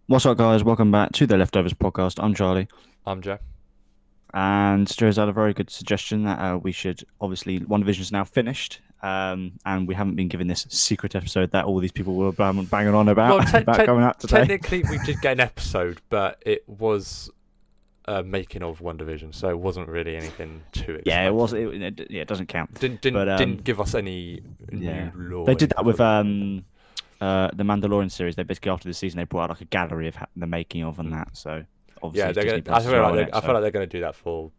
What's up, guys? Welcome back to the Leftovers podcast. I'm Charlie, I'm Joe. and Joe's had a very good suggestion that we should obviously One Division is now finished, and we haven't been given this secret episode that all these people were banging on Well, about about coming out today. technically, we did get an episode, but it was a making of One Division, so it wasn't really anything too Yeah, it was. exciting. Yeah, it doesn't count. Didn't But didn't didn't give us any yeah, new lore they did that info. with the Mandalorian series. They basically after the season they brought out like a gallery of the making of and Mm. that. So obviously Yeah, it's they're Disney gonna. I Plus as feel like well, isn't it? I feel So like they're gonna do that for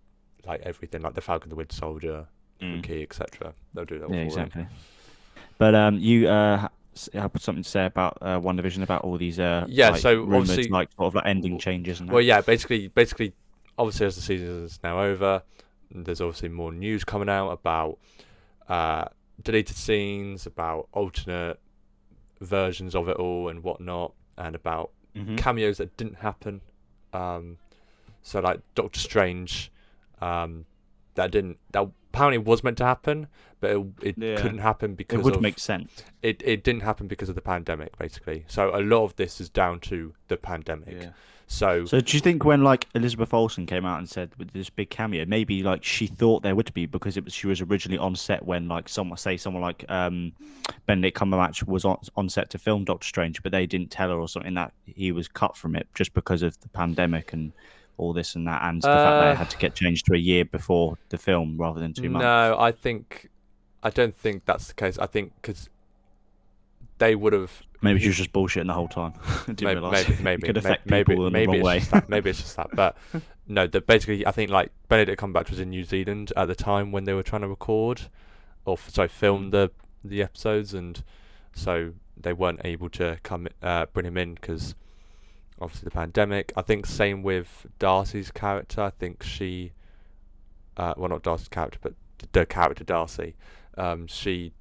like everything, like the Falcon, the Winter Soldier, mm, Key, etc. They'll do that all yeah, for them. exactly. But you have something to say about One Division about all these Yeah. like So rumored obviously, like sort of like ending changes and well, that. yeah. Basically, obviously, as the season is now over, there's obviously more news coming out about uh, deleted scenes, about alternate versions of it all and whatnot, and about Hmm. cameos that didn't happen. Um, so like Doctor Strange, that apparently was meant to happen, but it Yeah, couldn't happen it because would of make sense. it didn't happen because of the pandemic basically. So a lot of this is down to the pandemic. Yeah. So So do you think when like Elizabeth Olsen came out and said with this big cameo, maybe like she thought there would be because it was she was originally on set when like someone like Benedict Cumberbatch was on set to film Doctor Strange, but they didn't tell her or something that he was cut from it just because of the pandemic and all this and that, and the fact that it uh had to get changed to a year before the film rather than 2 months. no, I don't think that's the case. I think because they would have. Maybe she was just bullshitting the whole time. Didn't Maybe, realize maybe, it maybe, could affect maybe, people in the maybe wrong it's way. just that. Maybe it's just that. But no, that basically, I think like Benedict Cumberbatch was in New Zealand at the time when they were trying to record, or sorry, film Mm. the episodes, and so they weren't able to bring him in because obviously the pandemic. I think same with Darcy's character. I think she, well, not Darcy's character, but the character Darcy. She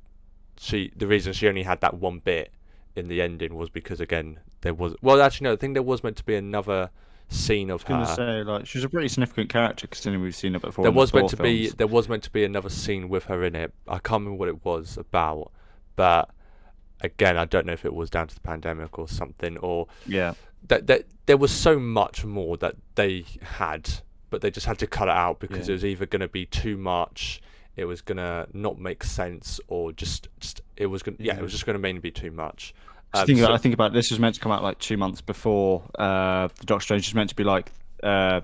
the reason she only had that one bit in the ending was because again there was well actually no I think there was meant to be another scene of Gonna her. say like she's a pretty significant character considering we've seen her before in the Thor films. There was meant to be another scene with her in it. I can't remember what it was about, but again I don't know if it was down to the pandemic or something, or Yeah, that there was so much more that they had, but they just had to cut it out because yeah. it was either going to be too much, it was gonna not make sense, or just it was gonna yeah it Yeah. was just gonna mainly be too much. I So think about this was meant to come out like 2 months before the Doctor Strange was meant to be like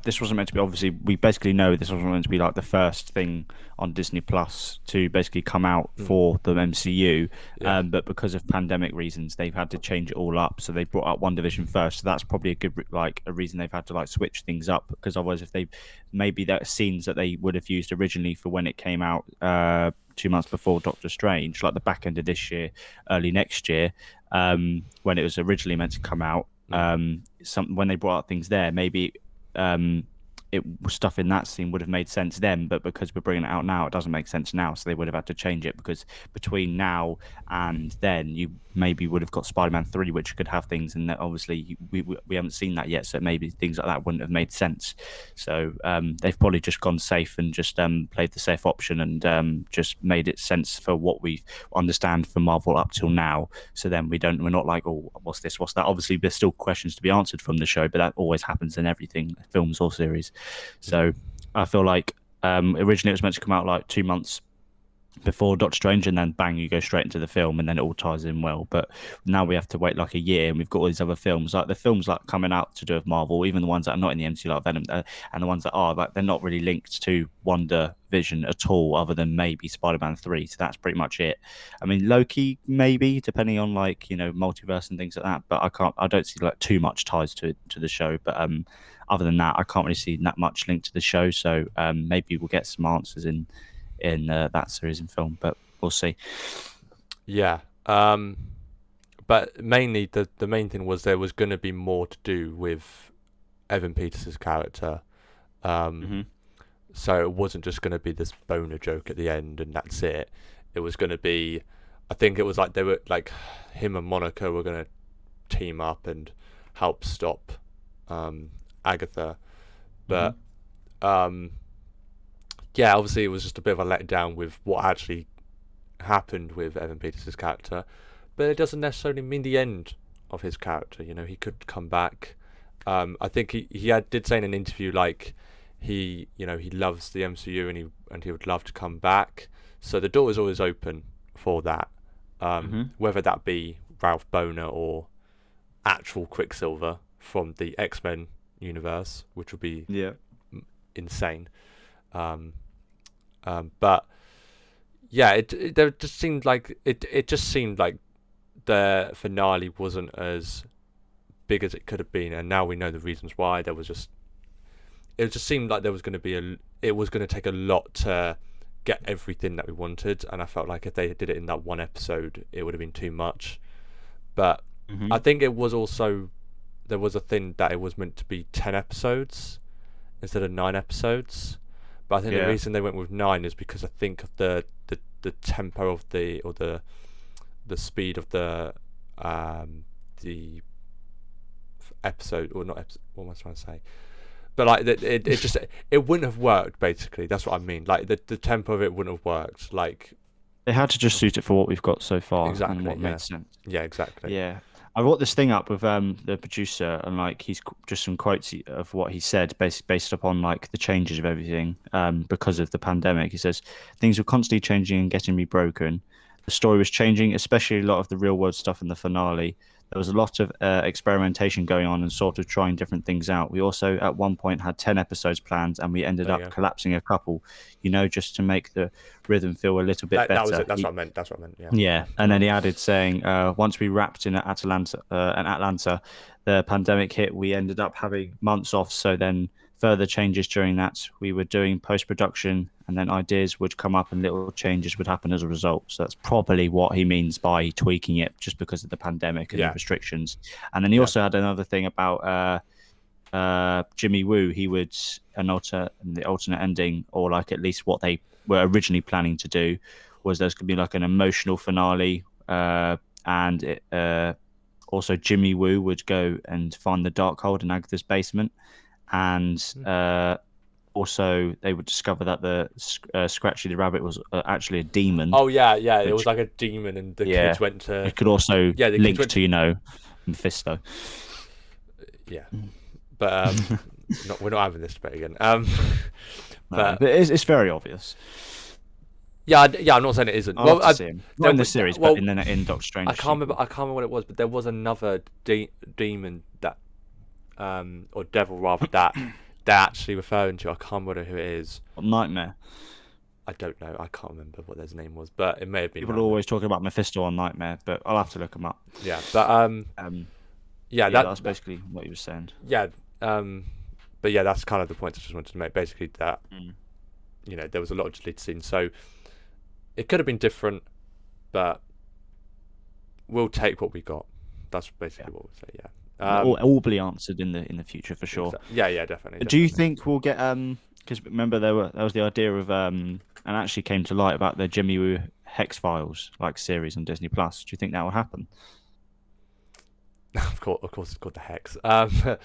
this wasn't meant to be obviously we basically know this wasn't meant to be like the first thing on Disney Plus to basically come out mm, for the MCU, yeah. but because of pandemic reasons they've had to change it all up, so they brought up One Division first, so that's probably a good like a reason they've had to like switch things up, because otherwise if they maybe that scenes that they would have used originally for when it came out 2 months before Doctor Strange, like the back end of this year, early next year, when it was originally meant to come out. Mm. Some when they brought out things there, maybe um, it stuff in that scene would have made sense then, but because we're bringing it out now, it doesn't make sense now. So they would have had to change it because between now and then, you maybe would have got Spider-Man 3, which could have things, and that obviously we haven't seen that yet. So maybe things like that wouldn't have made sense. So they've probably just gone safe and just played the safe option and just made it sense for what we understand from Marvel up till now. So then we're not like, oh, what's this, what's that? Obviously, there's still questions to be answered from the show, but that always happens in everything, films or series. Mm. So I feel like originally it was meant to come out like 2 months before Doctor Strange, and then bang, you go straight into the film, and then it all ties in well. But now we have to wait like a year, and we've got all these other films, like the films like coming out to do with Marvel, even the ones that are not in the MCU, like Venom, and the ones that are like they're not really linked to Wonder Vision at all, other than maybe Spider-Man 3. So that's pretty much it. I mean, Loki maybe, depending on like multiverse and things like that. But I don't see like too much ties to the show. But other than that, I can't really see that much linked to the show. So maybe we'll get some answers in that series and film, but we'll see. Yeah. But mainly the main thing was there was going to be more to do with Evan Peters' character. Um, Hmm. so it wasn't just going to be this boner joke at the end and that's it. It was going to be, I think it was like they were like him and Monica were going to team up and help stop Agatha. Hmm. But um, yeah, obviously it was just a bit of a letdown with what actually happened with Evan Peters' character. But it doesn't necessarily mean the end of his character. You know, he could come back. I think did say in an interview like he loves the MCU and he would love to come back. So the door is always open for that. Whether that be Ralph Boner or actual Quicksilver from the X-Men universe, which would be insane. But yeah, it just seemed like the finale wasn't as big as it could have been, and now we know the reasons why. It just seemed like there was going to it was going to take a lot to get everything that we wanted, and I felt like if they did it in that one episode, it would have been too much. But I think it was also, there was a thing that it was meant to be 10 episodes instead of 9 episodes. But I think the reason they went with 9 is because I think of the tempo of the speed of the episode, or not episode, what am I trying to say? But like it wouldn't have worked, basically. That's what I mean. Like the tempo of it wouldn't have worked. Like they had to just suit it for what we've got so far. Exactly. And what made sense. Yeah, exactly. Yeah. I brought this thing up with the producer, and like he's just some quotes of what he said based upon like the changes of everything because of the pandemic. He says things were constantly changing and getting rebroken. The story was changing, especially a lot of the real world stuff in the finale. There was a lot of experimentation going on and sort of trying different things out. We also at one point had 10 episodes planned, and we ended up collapsing a couple, just to make the rhythm feel a little bit better. That was it. That's what I meant. Yeah. Yeah, and then he added saying, once we wrapped in Atlanta, the pandemic hit. We ended up having months off. So then further changes during that. We were doing post-production, and then ideas would come up and little changes would happen as a result. So that's probably what he means by tweaking it, just because of the pandemic and the restrictions. And then he also had another thing about Jimmy Woo. He would the alternate ending, or like at least what they were originally planning to do, was there's going to be like an emotional finale, and also Jimmy Woo would go and find the Darkhold in Agatha's basement, and also they would discover that the Scratchy the Rabbit was actually a demon. Oh yeah, it was like a demon, and the kids went to. It could also link to Mephisto. Yeah, but we're not having this debate again. But it's very obvious. Yeah, I'm not saying it isn't. I'll have to see him. Not in the series, but in Doctor Strange. I can't remember what it was, but there was another demon that, or devil rather, that they're actually referring to. I can't remember who it is. Nightmare. I don't know. I can't remember what his name was, but it may have been. People are always talking about Mephisto on Nightmare, but I'll have to look him up. Yeah, but that's basically what he was saying. Yeah, but yeah, that's kind of the point I just wanted to make. Basically, that there was a lot of deleted scenes, so it could have been different, but we'll take what we got. That's basically what we'll say. Yeah. All be answered in the future for sure. Yeah, definitely. Do you think we'll get because remember there was the idea of and actually came to light about the Jimmy Woo Hex Files like series on Disney Plus. Do you think that will happen? Of course, it's called the Hex. Yeah.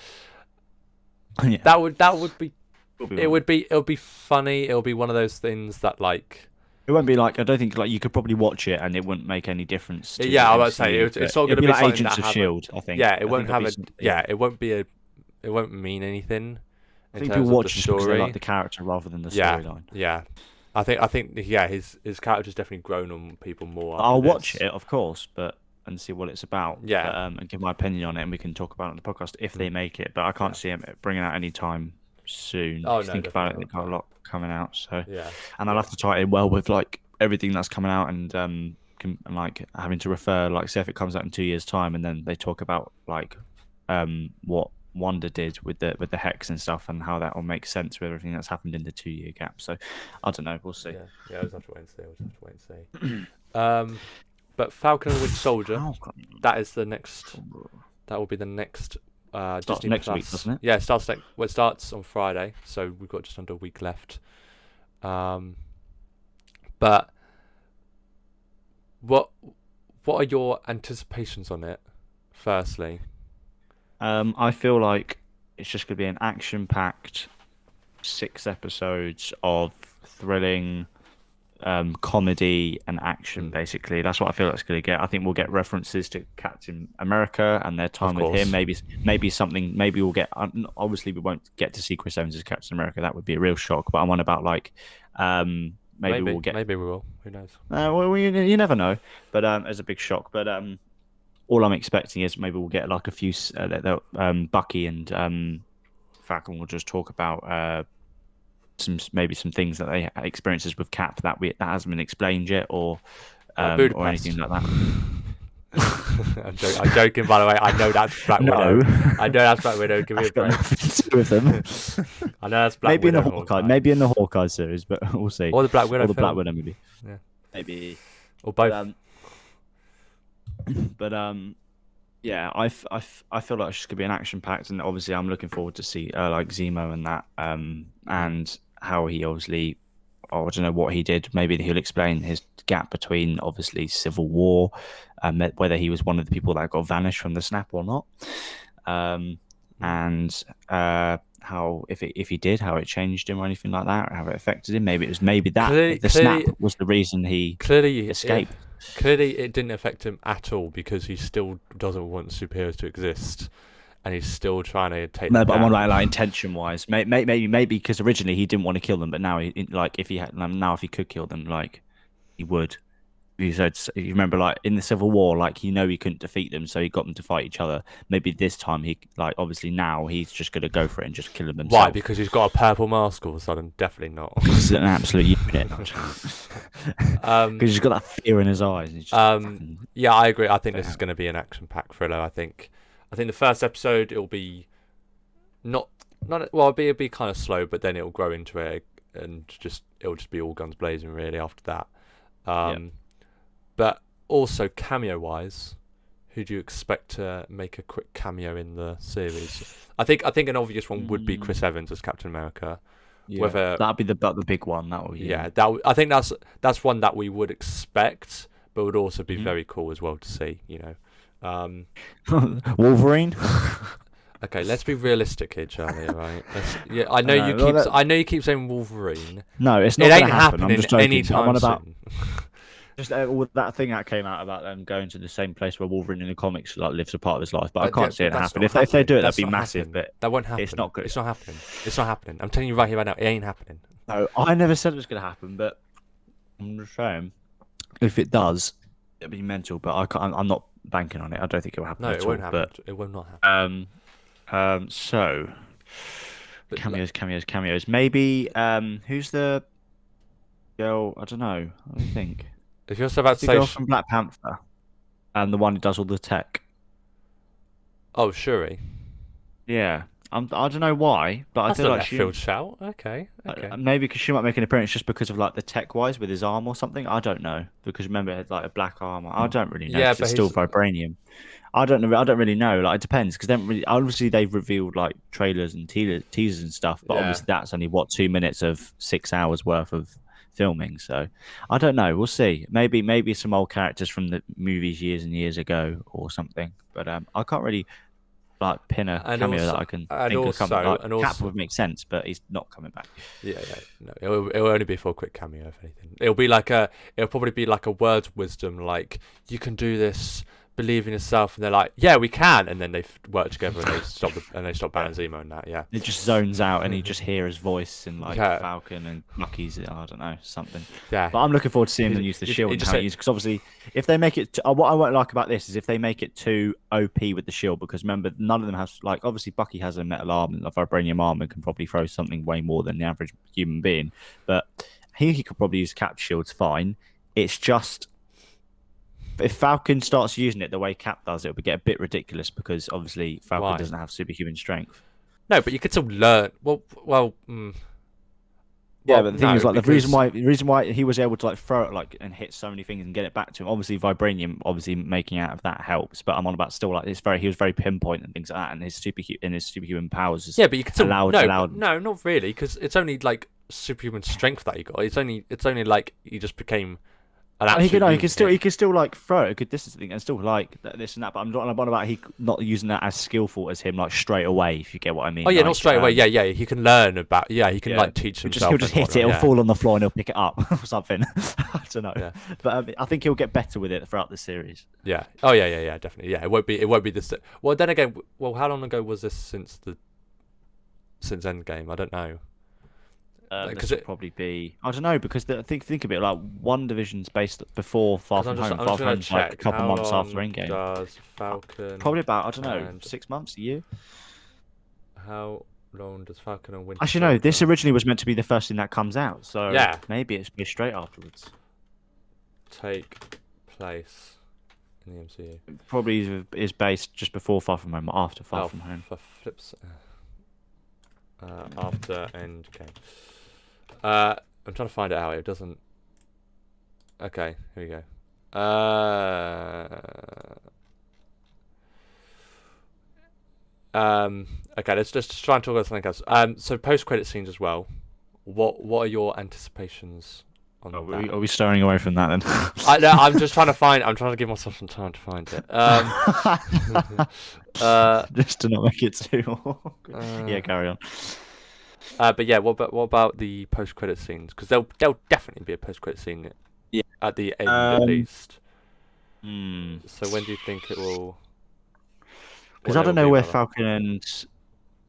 That would be. It'll be funny. It'll be one of those things that like. It won't be like, I don't think like you could probably watch it and it wouldn't make any difference. I was about to say it's all going to be like Agents of Shield. I think. Yeah, it won't have a. Yeah, it won't be a. It won't mean anything. I think people watch just because they like the character rather than the storyline. Yeah, I think his character's definitely grown on people more. I'll watch it, of course, and see what it's about. Yeah, and give my opinion on it, and we can talk about it on the podcast if they make it. But I can't see him bringing out any time soon. Oh, think about it, they've got a lot coming out. So and I'll have to tie it in well with like everything that's coming out, and like having to refer, like say if it comes out in 2 years' time, and then they talk about like what Wanda did with the Hex and stuff, and how that will make sense with everything that's happened in the 2-year gap. So I don't know, we'll see. Yeah, we'll have to wait and see. But Falcon and Winter Soldier, that is the next. That will be the next. Starts next week, doesn't it? Yeah, it starts it starts on Friday, so we've got just under a week left. But what are your anticipations on it? Firstly, I feel like it's just going to be an action-packed 6 episodes of thrilling comedy and action. Basically, that's what I feel like it's going to get. I think we'll get references to Captain America and their time with him. Maybe something. Maybe we'll get. Obviously, we won't get to see Chris Evans as Captain America. That would be a real shock. But I'm on about like. Maybe we'll get. Maybe we will. Who knows? Well, you never know. But as a big shock. But all I'm expecting is maybe we'll get like a few. Bucky and Falcon will just talk about some things that they experiences with Cap that hasn't been explained yet, or anything like that. I'm joking, by the way. I know that's Black Widow. I know that's Black Widow. Give me a break. With them. I know that's Black Widow. Maybe in the Hawkeye series, but we'll see. Or the Black Widow. Black Widow movie. Yeah. Maybe. Or both. Yeah, I feel like it's just gonna be an action packed, and obviously I'm looking forward to see like Zemo and that, and how he obviously, I don't know what he did. Maybe he'll explain his gap between obviously Civil War, whether he was one of the people that got vanished from the snap or not, and how if he did, how it changed him or anything like that, or how it affected him. Maybe the snap was the reason he escaped. Clearly, it didn't affect him at all because he still doesn't want superheroes to exist, and he's still trying to take. No, but I'm on like intention-wise. Maybe because originally he didn't want to kill them, but now if he could kill them, like he would. You remember, like in the Civil War, like he couldn't defeat them, so he got them to fight each other. Maybe this time obviously now he's just gonna go for it and just kill them himself. Why? Because he's got a purple mask all of a sudden? Definitely not. He's an absolute unit. Because he's got that fear in his eyes. Yeah, I agree. I think this is going to be an action-packed thriller. I think the first episode it'll be it'll be kind of slow, but then it'll grow into it, and it'll just be all guns blazing really after that. But also cameo-wise, who do you expect to make a quick cameo in the series? I think an obvious one would be Chris Evans as Captain America. Yeah, that'd be the big one. I think that's one that we would expect, but would also be very cool as well to see. Wolverine. Okay, let's be realistic here, Charlie. Right? I know you keep saying Wolverine. No, it's not. It ain't happen. I'm just joking. anytime soon. Just all that thing that came out about them going to the same place where Wolverine in the comics lives a part of his life, but I can't see it happen. If they do it, that'd be massive. But that won't happen. It's not good. It's not happening. It's not happening. I'm telling you right here, right now, it ain't happening. No, I never said it was going to happen, but I'm just saying, if it does, it'll be mental. But I'm not banking on it. I don't think it will happen. No, it won't happen. But, it will not happen. So cameos. Maybe who's the girl? I don't know. What do you think? If you're about to say girl from Black Panther, and the one who does all the tech. Oh, Shuri. Yeah, I don't know why, but That's I feel a like she field shout. Okay. maybe because she might make an appearance just because of like the tech wise with his arm or something. I don't know, because remember it had like a black arm. I don't really know. Yeah, 'cause but it's still vibranium. I don't know. I don't really know. Like it depends, because obviously they've revealed like trailers and teasers and stuff, but obviously that's only 2 minutes of 6 hours worth of filming. So I don't know. We'll see. Maybe some old characters from the movies years and years ago or something. But I can't really like pin a cameo that I can think of coming. Like, Cap would make sense, but he's not coming back. Yeah. No, it'll only be for a quick cameo, if anything. It'll probably be like a word of wisdom, like you can do this. Believe in yourself, and they're like, "Yeah, we can," and then they work together and they stop banning Zemo and that. Yeah, it just zones out, and you just hear his voice and like Falcon and Bucky's. I don't know, something. Yeah, but I'm looking forward to seeing them use the shield and how it uses. Because obviously, if they make it, what I won't like about this is if they make it too OP with the shield. Because remember, none of them has like obviously Bucky has a metal arm and a vibranium arm and can probably throw something way more than the average human being. But he could probably use Cap shields fine. It's just. If Falcon starts using it the way Cap does, it'll get a bit ridiculous because obviously Falcon doesn't have superhuman strength. No, but you could still learn. Yeah, but the thing is, like the reason why he was able to like throw it like and hit so many things and get it back to him. Obviously, vibranium, making out of that helps. But I'm on about still like he was very pinpoint and things like that, and his superhuman powers. Is but you could still allowed. No, not really, because it's only like superhuman strength that he got. It's only like he just became an And he actual can still like throw a good distance thing and still like this and that. But I'm not about he not using that as skillful as him like straight away. If you get what I mean. Oh yeah, like, not straight away. Yeah. He can learn about. Yeah, he can Yeah. like teach himself. He'll just hit it. He'll fall on the floor and he'll pick it up or something. I don't know. Yeah. But I think he'll get better with it throughout the series. Yeah. Oh yeah. Definitely. Yeah. It won't be this. Well, then again, how long ago was this since Endgame? I don't know. Because it probably be I don't know because think of it like One Division's based before Far From Home. Far From Home's like a couple months after Endgame. Does Falcon Probably about I don't know 6 months, a year. How long does Falcon and Winter Actually, no. This originally was meant to be the first thing that comes out, so yeah, maybe it's be straight afterwards. Take place in the MCU. Probably is based just before Far From Home or after Far From Home. For flips. After Endgame. I'm trying to find it out. It doesn't. Okay, here we go. Okay, let's just try and talk about something else. So post-credit scenes as well. What are your anticipations on that? Are we staring away from that then? I'm just trying to find. I'm trying to give myself some time to find it. Just to not make it too awkward. Yeah, carry on. But yeah, what about the post-credit scenes? Because there'll definitely be a post-credit scene. Yeah. At the end, at least. So when do you think it will? Because I don't know where Falcon and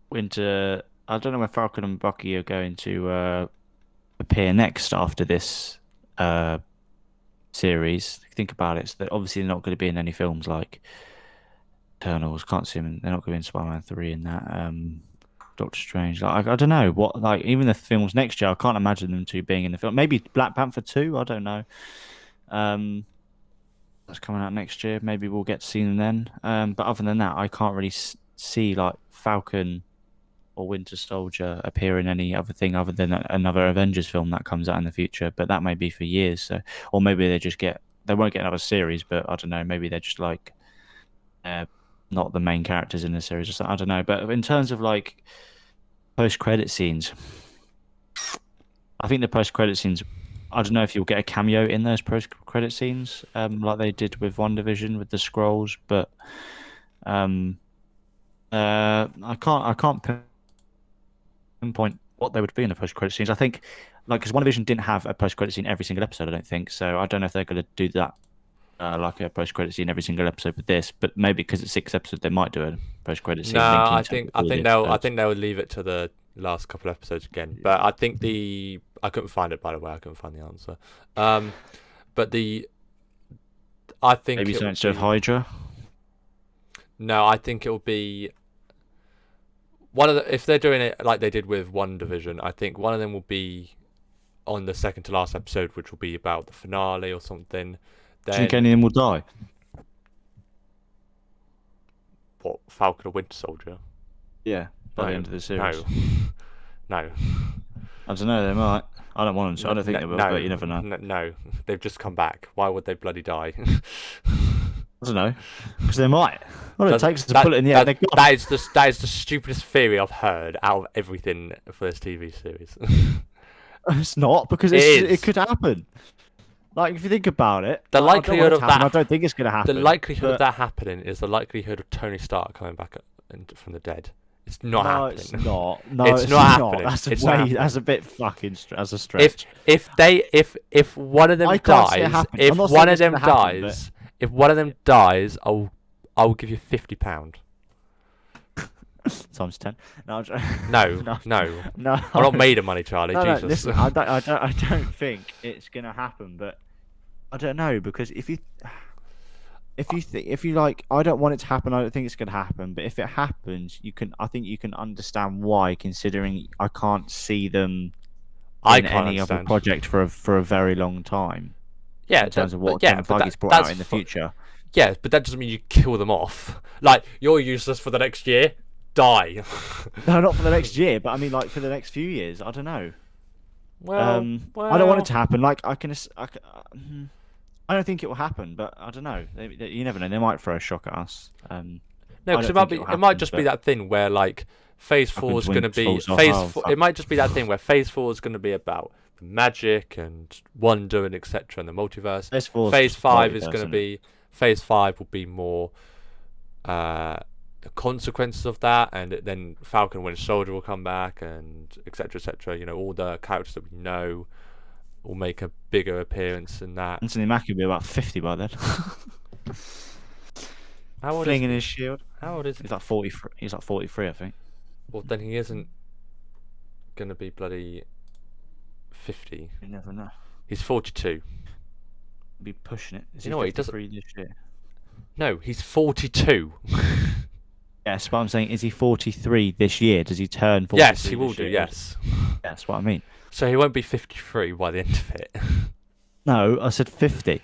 Winter. I don't know where Falcon and Bucky are going to appear next after this series. Think about it. So that obviously they're not going to be in any films like Eternals. Can't see them. They're not going to be in Spider-Man 3 and that. Doctor Strange. Like I don't know what. Like even the films next year, I can't imagine them two being in the film. Maybe Black Panther 2. I don't know. That's coming out next year. Maybe we'll get to see them then. But other than that, I can't really see like Falcon or Winter Soldier appear in any other thing other than another Avengers film that comes out in the future. But that may be for years. So, or maybe they won't get another series. But I don't know. Maybe they're just like not the main characters in the series or something. I don't know. But in terms of like post-credit scenes, I think the post-credit scenes. I don't know if you'll get a cameo in those post-credit scenes, like they did with WandaVision with the Skrulls, but I can't pinpoint what they would be in the post-credit scenes. I think, like, because WandaVision didn't have a post-credit scene every single episode, I don't think. So I don't know if they're going to do that, like a post-credit scene every single episode with this. But maybe because it's 6 episodes, they might do a post-credit scene. No, I think they'll leave it to the last couple of episodes again. But I think I couldn't find it, by the way. I couldn't find the answer. But I think maybe something to do with Hydra. No, I think it will be one of the. If they're doing it like they did with WandaVision, I think one of them will be on the second to last episode, which will be about the finale or something. Do you think any of them will die? What, Falcon or Winter Soldier? Yeah, by the end of the series. No. I don't know, they might. I don't want them to. I don't think they will, but you never know. No, they've just come back. Why would they bloody die? I don't know. Because they might. All it takes is to put it in the air. That is the stupidest theory I've heard out of everything for this TV series. It's not, because it could happen. Like, if you think about it, the likelihood of that, I don't think it's going to happen. The likelihood of that happening is the likelihood of Tony Stark coming back from the dead. It's not happening. It's not. No, it's not happening. That's a bit fucking as a stretch. If one of them dies, if one of them dies, I'll give you £50. Times 10. No, no. I'm not made of money, Charlie. No, Jesus. Listen, I don't think it's gonna happen, but I don't know, because if you like, I don't want it to happen. I don't think it's gonna happen, but if it happens, I think you can understand why, considering I can't see them in any other project for a very long time. Yeah, in terms of what Kevin Feige's brought out in the future. Yeah, but that doesn't mean you kill them off. Like, you're useless for the next year. Die. No, not for the next year, but I mean, like, for the next few years. I don't know. Well, I don't want it to happen. Like, I don't think it will happen, but I don't know. You never know. They might throw a shock at us. No, because it might just be that thing where, like, Phase 4 is going to be It might just be that thing where Phase 4 is going to be about the magic and wonder and etc. and the multiverse. Phase 5 is going to be Phase 5 will be more the consequences of that, and then Falcon and Winter Soldier will come back, and etc. etc. You know, all the characters that we know will make a bigger appearance in that. Anthony Mackie will be about 50 by then. How old Flinging is he? his shield. How old is he? He's like 43. He's like 43, I think. Well, then he isn't gonna be bloody 50. You never know. He's 42. Be pushing it. Is You know what, he doesn't- 53 this year? No, he's 42. Yes, but I'm saying, is he 43 this year? Does he turn 43? Yes, he will this do. year? Yes. That's what I mean. So he won't be 53 by the end of it. No, I said 50.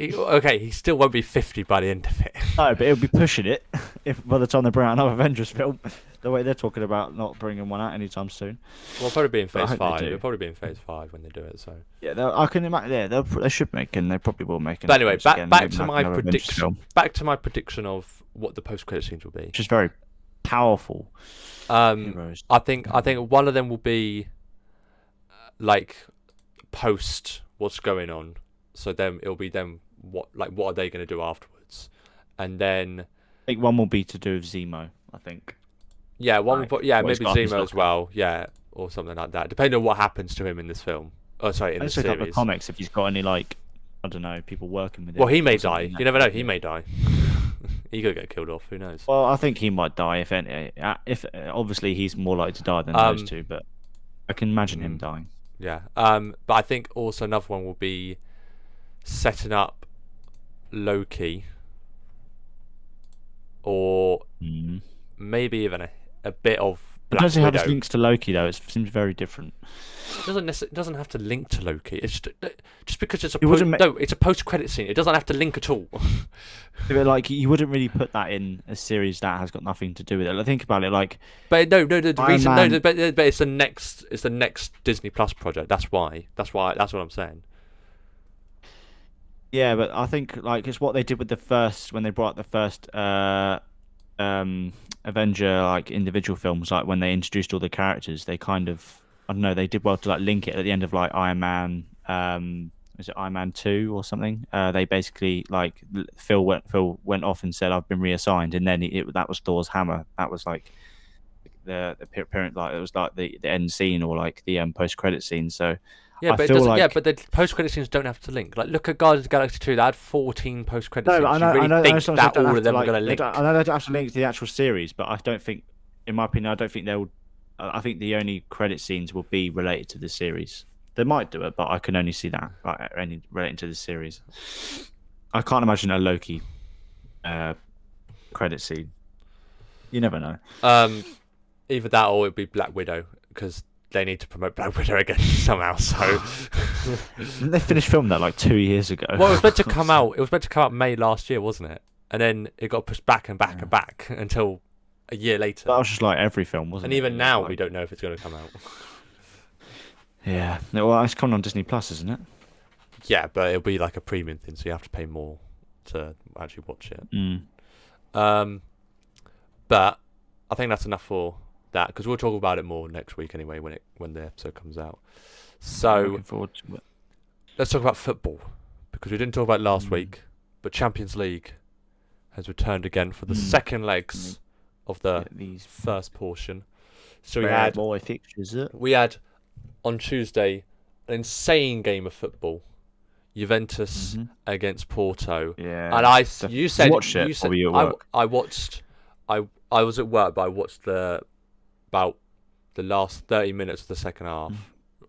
Okay, he still won't be 50 by the end of it. No, but he'll be pushing it if by the time they bring out another Avengers film. The way they're talking about not bringing one out anytime soon. Well, it'll probably be in But I Phase hope they 5. do. It'll probably be in Phase 5 when they do it. So. Yeah, I can imagine. Yeah, they should make, and they probably will make. But anyway, again, back maybe to like my another Avengers prediction. film, Back to my prediction of what the post-credit scenes will be. which is very powerful. Heroes. I think one of them will be like post what's going on. So then it'll be them what are they going to do afterwards, and then I think one will be to do with Zemo. I think. yeah, one Like, will, yeah, what he's maybe got up his Zemo as sleeve. well, yeah, or something like that, depending on what happens to him in this film. Oh, sorry, in the Let's look up the series. comics if he's got any I don't know, people working with him. Well, he may or something die. that You never know. could He be- may die. He could get killed off. Who knows? Well, I think he might die if any. If obviously he's more likely to die than those two, but I can imagine him dying. Yeah. But I think also another one will be setting up Loki, or Mm. maybe even a bit of I Black don't see how this Widow. links to Loki though. It seems very different. It doesn't have to link to Loki. It's just because it's a It wouldn't it's a post-credit scene. It doesn't have to link at all. But like you wouldn't really put that in a series that has got nothing to do with it. Like, think about it. Like But no, the Iron reason Man- but it's the next Disney Plus project. That's what I'm saying. yeah, but I think like it's what they did with the first when they brought the first Avenger like individual films. Like when they introduced all the characters, they kind of I don't know. They did well to like link it at the end of like Iron Man. Was it Iron Man 2 or something? They basically like Phil went off and said I've been reassigned, and then that was Thor's hammer. That was like the apparent like it was like the end scene or like the post credit scene. So Yeah, I but it feel doesn't. Yeah, like- but the post-credit scenes don't have to link. Like, look at Guardians of the Galaxy 2. That had 14 post-credit no, scenes. I know, you really I know, think I know that don't all have of them to, are going to they link? don't- I know they don't have to link to the actual series, but I don't think, in my opinion, I don't think they'll. I think the only credit scenes will be related to the series. They might do it, but I can only see that like only relating to the series. I can't imagine a Loki credit scene. You never know. Either that or it'd be Black Widow, because they need to promote Black Widow again somehow. So, Didn't they finished filming that like 2 years ago? well, it was meant to come out. It was meant to come out May last year, wasn't it? And then it got pushed back and back and back until a year later. That was just like every film, wasn't And it? even It was now, like- we don't know if it's going to come out. Yeah. No, well, it's coming on Disney Plus, isn't it? Yeah, but it'll be like a premium thing, so you have to pay more to actually watch it. Mm. But I think that's enough for that, because we'll talk about it more next week anyway when the episode comes out. So Looking forward to it. let's talk about football, because we didn't talk about it last Mm. week, but Champions League has returned again for the Mm. second legs of the Get these first portion. So bad boy fixtures. we had on Tuesday an insane game of football, Juventus Mhm. against Porto. Yeah. And definitely. you said watched it, you or said were you at work? I watched. I was at work, but I watched about the last 30 minutes of the second half,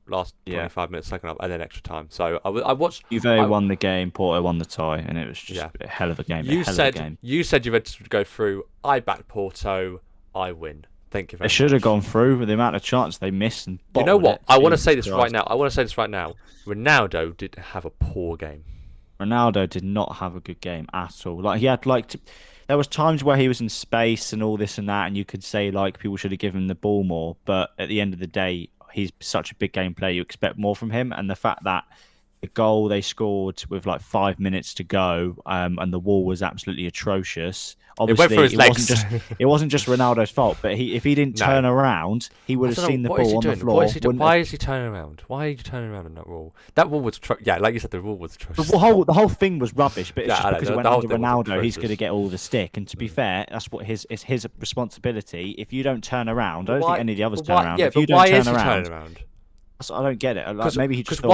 last Yeah. 25 minutes second half, and then extra time. So I watched. Juve won the game, Porto won the tie, and it was just Yeah. a hell of a game. You a hell said of a game. you said Juventus would go through. I backed Porto. I win. Thank you very They much. should have gone through with the amount of chance they missed. And You know bottled what? it. I want to Jesus say this right Christ. now. Ronaldo did have a poor game. Ronaldo did not have a good game at all. Like he had there was times where he was in space and all this and that, and you could say like people should have given him the ball more. But at the end of the day, he's such a big game player. You expect more from him, and the fact that the goal they scored with like 5 minutes to go, and the wall was absolutely atrocious. It went Obviously, through his it wasn't just Ronaldo's fault, but if he didn't No. turn around, he would I have don't know, seen the what is ball he on the doing? floor. What is he doing? wouldn't Why have- is he turning around? Why are you turning around in that wall? That wall was yeah, like you said, the wall was atrocious. The whole thing was rubbish, but it's Yeah, just I know, because the it went whole under thing was Ronaldo, he's going to atrocious. get all the stick. And to be fair, that's what it's his responsibility. If you don't turn around, I don't Why- think any of the others but turn why- around. Yeah, If you but don't why turn is he around, turning around? I don't get it. Like, maybe he just thought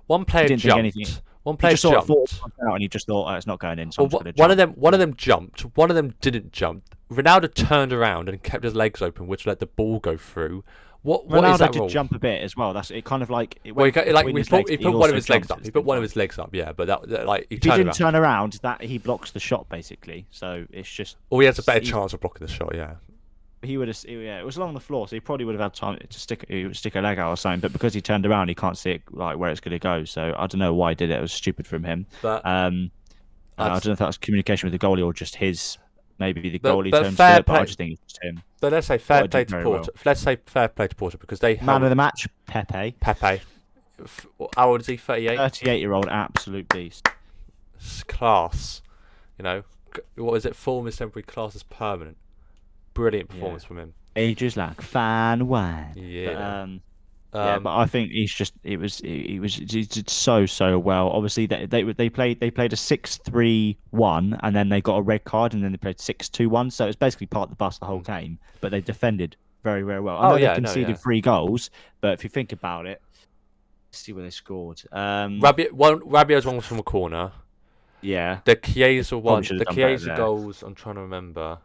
one player didn't think anything. jumped. One he player just saw it jumped. fall out, and he just thought, oh, it's not going in. So Well, I'm just gonna one jump. of them jumped. One of them didn't jump. Ronaldo turned around and kept his legs open, which let the ball go through. What Ronaldo is that did rule? jump a bit as well. That's it. Kind of like it Well, went between he his put, legs, he but put one also of his legs jumped up. at He the put same one of time. his legs up. Yeah, but that like he If he turned didn't around. turn around, that he blocks the shot basically. So it's just Or he has a better he- chance of blocking the shot. Yeah. he would have. Yeah, it was along the floor, so he probably would have had time to stick a leg out or something. But because he turned around, he can't see it like where it's going to go. So I don't know why he did it. It was stupid from him. But I don't know if that was communication with the goalie or just his. Maybe the goalie but terms fair it, but I play- just think it's just him. But let's say fair did play to very Porter. Let's say fair play to Porter because they Man held of the match, Pepe, Pepe. How old is he? 38. 38-year-old absolute beast. Class. You know, what is it? Form is temporary, class is permanent. Brilliant performance from him. Ages like fine wine. Yeah. But I think he did so well. Obviously, they played a 6-3-1, and then they got a red card, and then they played 6-2-1. So it's basically part of the bus the whole game. But they defended very well. I know they conceded 3 goals, but if you think about it, let's see where they scored. Rabiot's one was from a corner. Yeah, The Chiesa one, should the have done better Chiesa there. goals. I'm trying to remember.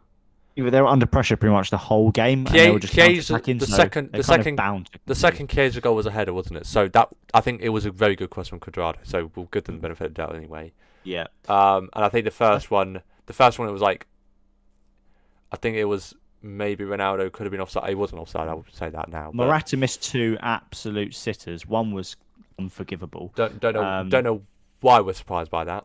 they were under pressure pretty much the whole game, and they were just Chiesa, counter-attacking, the so second- they the kind of second- bound to The concede. second Chiesa goal was a header, wasn't it? So that I think it was a very good cross from Cuadrado. So we'll give them the benefit of the doubt anyway. Yeah. And I think the first one, it was like, I think it was maybe Ronaldo could have been offside. He wasn't offside. I would say that now. but Morata missed 2 absolute sitters. One was unforgivable. Don't know why we're surprised by that.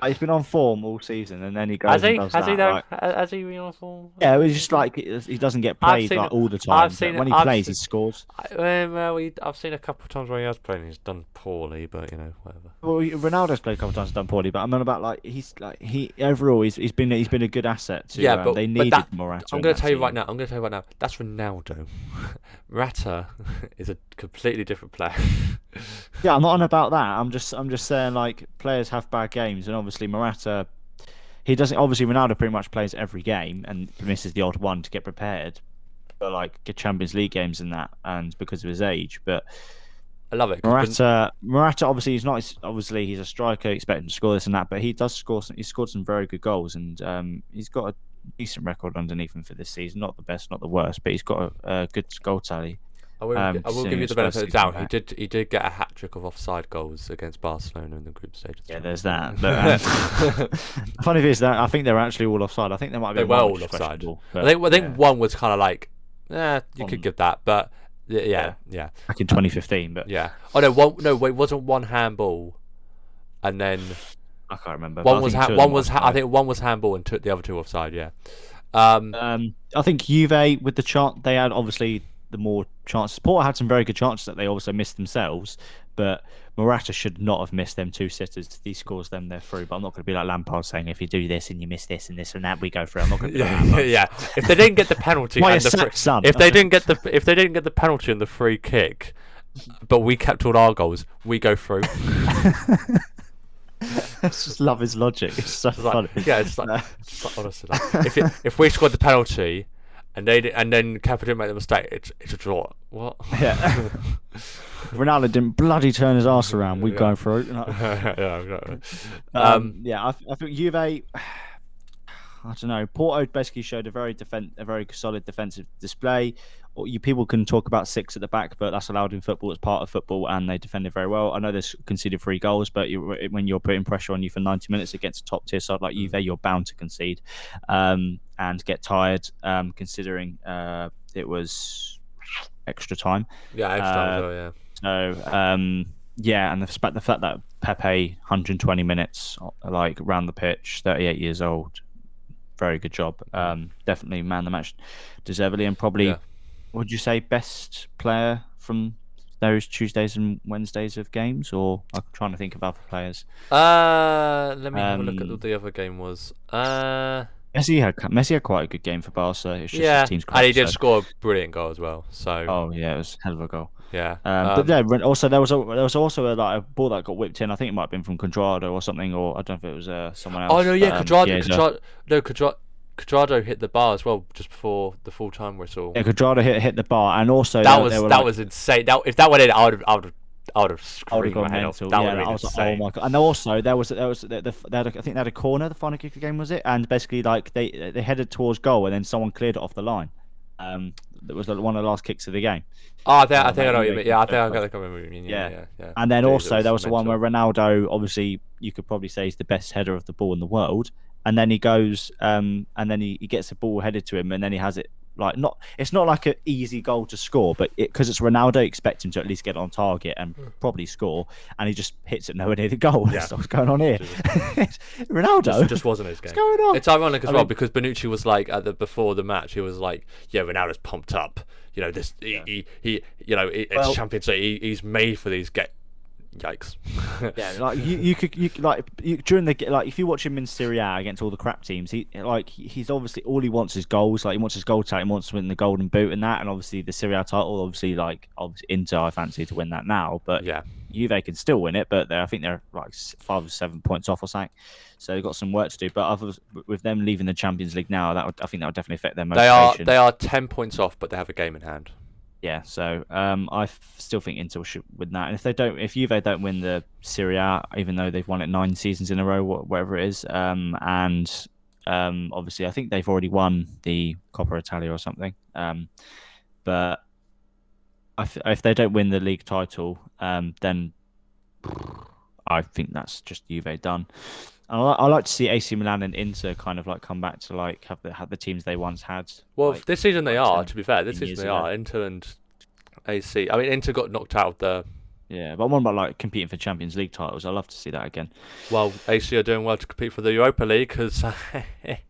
He's been on form all season, and then he goes Has he? and does Has he that, though? like- Has he been on form? Yeah, it's just like he doesn't get played seen like it- all the I've time. But seen it- when he I've plays, seen- he scores. I've seen a couple of times where he has played and he's done poorly, but you know, whatever. Well, Ronaldo's played a couple of times and done poorly, but I'm on about like he overall he's been a good asset to. Yeah, but they but needed that, Morata. I'm in going that to tell you team. right now. That's Ronaldo. Morata is a completely different player. Yeah, I'm not on about that. I'm just saying like players have bad games, and obviously Morata, he doesn't. Obviously Ronaldo pretty much plays every game and misses the odd one to get prepared for like get Champions League games and that, and because of his age. But I love it. 'cause Morata obviously he's a striker, expecting to score this and that, but he does score. He's scored some very good goals, and he's got a decent record underneath him for this season. Not the best, not the worst, but he's got a good goal tally. I will give considering you his the benefit first of the doubt. season He did get a hat trick of offside goals against Barcelona in the group stage. Yeah, there's that. But, the funny thing is that I think they're actually all offside. I think there might be They were one all which is offside. questionable, I think but, yeah, one was kind of like, you One- could give that, but yeah. back in 2015, but Yeah. Oh no, wait, it wasn't one handball, and then I can't remember. one but was I think two of one them was were I offside. think one was handball and the other two offside. Yeah. I think Juve with the chance they had obviously the more chances. Porto had some very good chances that they also missed themselves, but Morata should not have missed them 2 sitters. He scores them, they're through. But I'm not going to be like Lampard saying if you do this and you miss this and this and that, we go through. I'm not going to be like Lampard. Yeah. If they didn't get the penalty, Why and a the sack, son? if they didn't get the penalty and the free kick, but we kept all our goals, we go through. I just love his logic. It's so It's like- funny. yeah, it's like honestly, like, if we scored the penalty, and then Kepa didn't make the mistake, it's a draw. What? Yeah. Ronaldo didn't bloody turn his ass around. We Yeah. go through. Yeah, exactly. Yeah, I think Juve. I don't know. Porto basically showed a very solid defensive display. Or people can talk about 6 at the back, but that's allowed in football. It's part of football, and they defended very well. I know they conceded 3 goals, but when you're putting pressure on you for 90 minutes against a top tier side like Juve, you're bound to concede and get tired. Considering it was extra time. Yeah, extra time as well, yeah. So yeah, and the fact that Pepe 120 minutes like around the pitch, 38 years old, very good job. Definitely man of the match, deservedly, and probably Yeah. would you say best player from those Tuesdays and Wednesdays of games, or I'm trying to think of other players. Let me have a look at what Um, the other game was. Messi had quite a good game for Barca. It's just his Yeah, team's and crap. he did So, score a brilliant goal as well. So oh yeah, it was a hell of a goal. yeah, But yeah, also there was also like a ball that got whipped in. I think it might have been from Quadrado or something, or I don't know if it was someone oh else. no, yeah, But, Chiesa. Quadrado hit the bar as well just before the full time whistle. Yeah, Quadrado hit the bar, and also That was insane. That if that went in, I would have I would have screamed my gone head off. mental. That would Yeah, have I been was like, oh insane. my god! And also they had I think they had a corner. The final kick of the game was it, and basically like they headed towards goal, and then someone cleared it off the line. That was like, one of the last kicks of the game. Oh, I think I know what you Juve mean. Yeah, I think I conceded. remember what you mean. Yeah. Yeah. And then Jeez, also it there was the one mental. where Ronaldo, obviously you could probably say he's the best header of the ball in the world, and then he goes and then he gets the ball headed to him, and then he has it like it's not like an easy goal to score, but because it's Ronaldo, expect him to at least get on target and probably score, and he just hits it nowhere near the goal. Yeah. What's going on here? Ronaldo Just wasn't his game. what's going on? It's ironic as I well mean- because Bonucci was like before the match, he was like, "Yeah, Ronaldo's pumped up. You know this. He it's Well- Champions League. He's made for these Yikes. Yeah, like you could like during the like if you watch him in Serie A against all the crap teams, he's obviously all he wants is goals. Like he wants his goal tally, he wants to win the Golden Boot and that, and obviously the Serie A title. Obviously, Inter, I fancy to win that now, but Yeah. Juve can still win it. But I think they're like 5 or 7 points off or something, so they've got some work to do. But with them leaving the Champions League now, I think that would definitely affect their motivation. They are 10 points off, but they have a game in hand. Yeah, so still think Inter should win that. And if Juve don't win the Serie A, even though they've won it 9 seasons in a row, whatever it is, and obviously I think they've already won the Coppa Italia or something. But if they don't win the league title, then I think that's just Juve done. And I like to see AC Milan and Inter kind of like come back to like have the teams they once had. Well, like, this season they like are. 10, To be fair, this 15 season years they ago. are. Inter and AC. I mean, Inter got knocked out of the. Yeah, but what about like competing for Champions League titles? I'd love to see that again. Well, AC are doing well to compete for the Europa League because.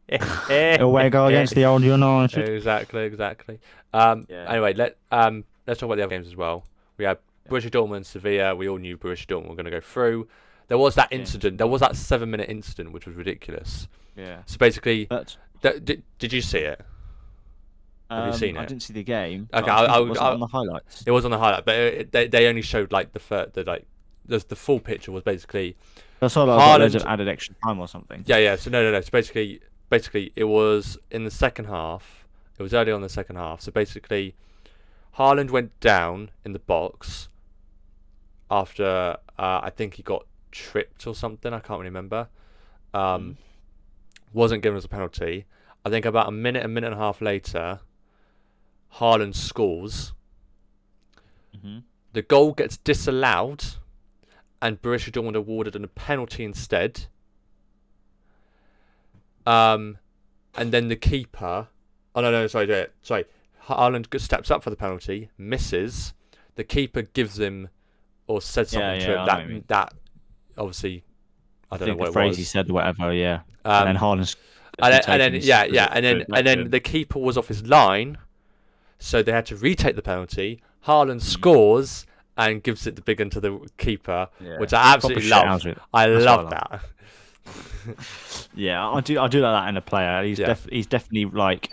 Away goal against the old United. Exactly. Yeah. Anyway, let's talk about the other games as well. We had Borussia Dortmund, Sevilla. We all knew Borussia Dortmund were going to go through. There was that incident. There was that 7-minute incident, which was ridiculous. Yeah. So basically, But did you see it? Have you seen I it? didn't see the game. Okay, Was it on the highlights? It was on the highlight, but they only showed like the full picture was basically. I saw like Haaland- loads of added extra time or something. Yeah. So no. So basically, it was in the second half. It was early on the second half. So basically, Haaland went down in the box after I think he got tripped or something. I can't remember. Wasn't given as a penalty. I think about a minute and a half later, Haaland scores. Mm-hmm. The goal gets disallowed, and Borussia Dortmund awarded a penalty instead. And then the keeper. Oh no! Sorry. Haaland steps up for the penalty, misses. The keeper gives him or said something to I know what you him mean. that obviously I don't know think what the it phrase was. he said, whatever. Yeah. Um, And then Haaland. and then the keeper was off his line, so they had to retake the penalty. Haaland scores and gives it the big one to the keeper, which I absolutely love. I love that. Yeah, I do like that in a player. He's definitely like.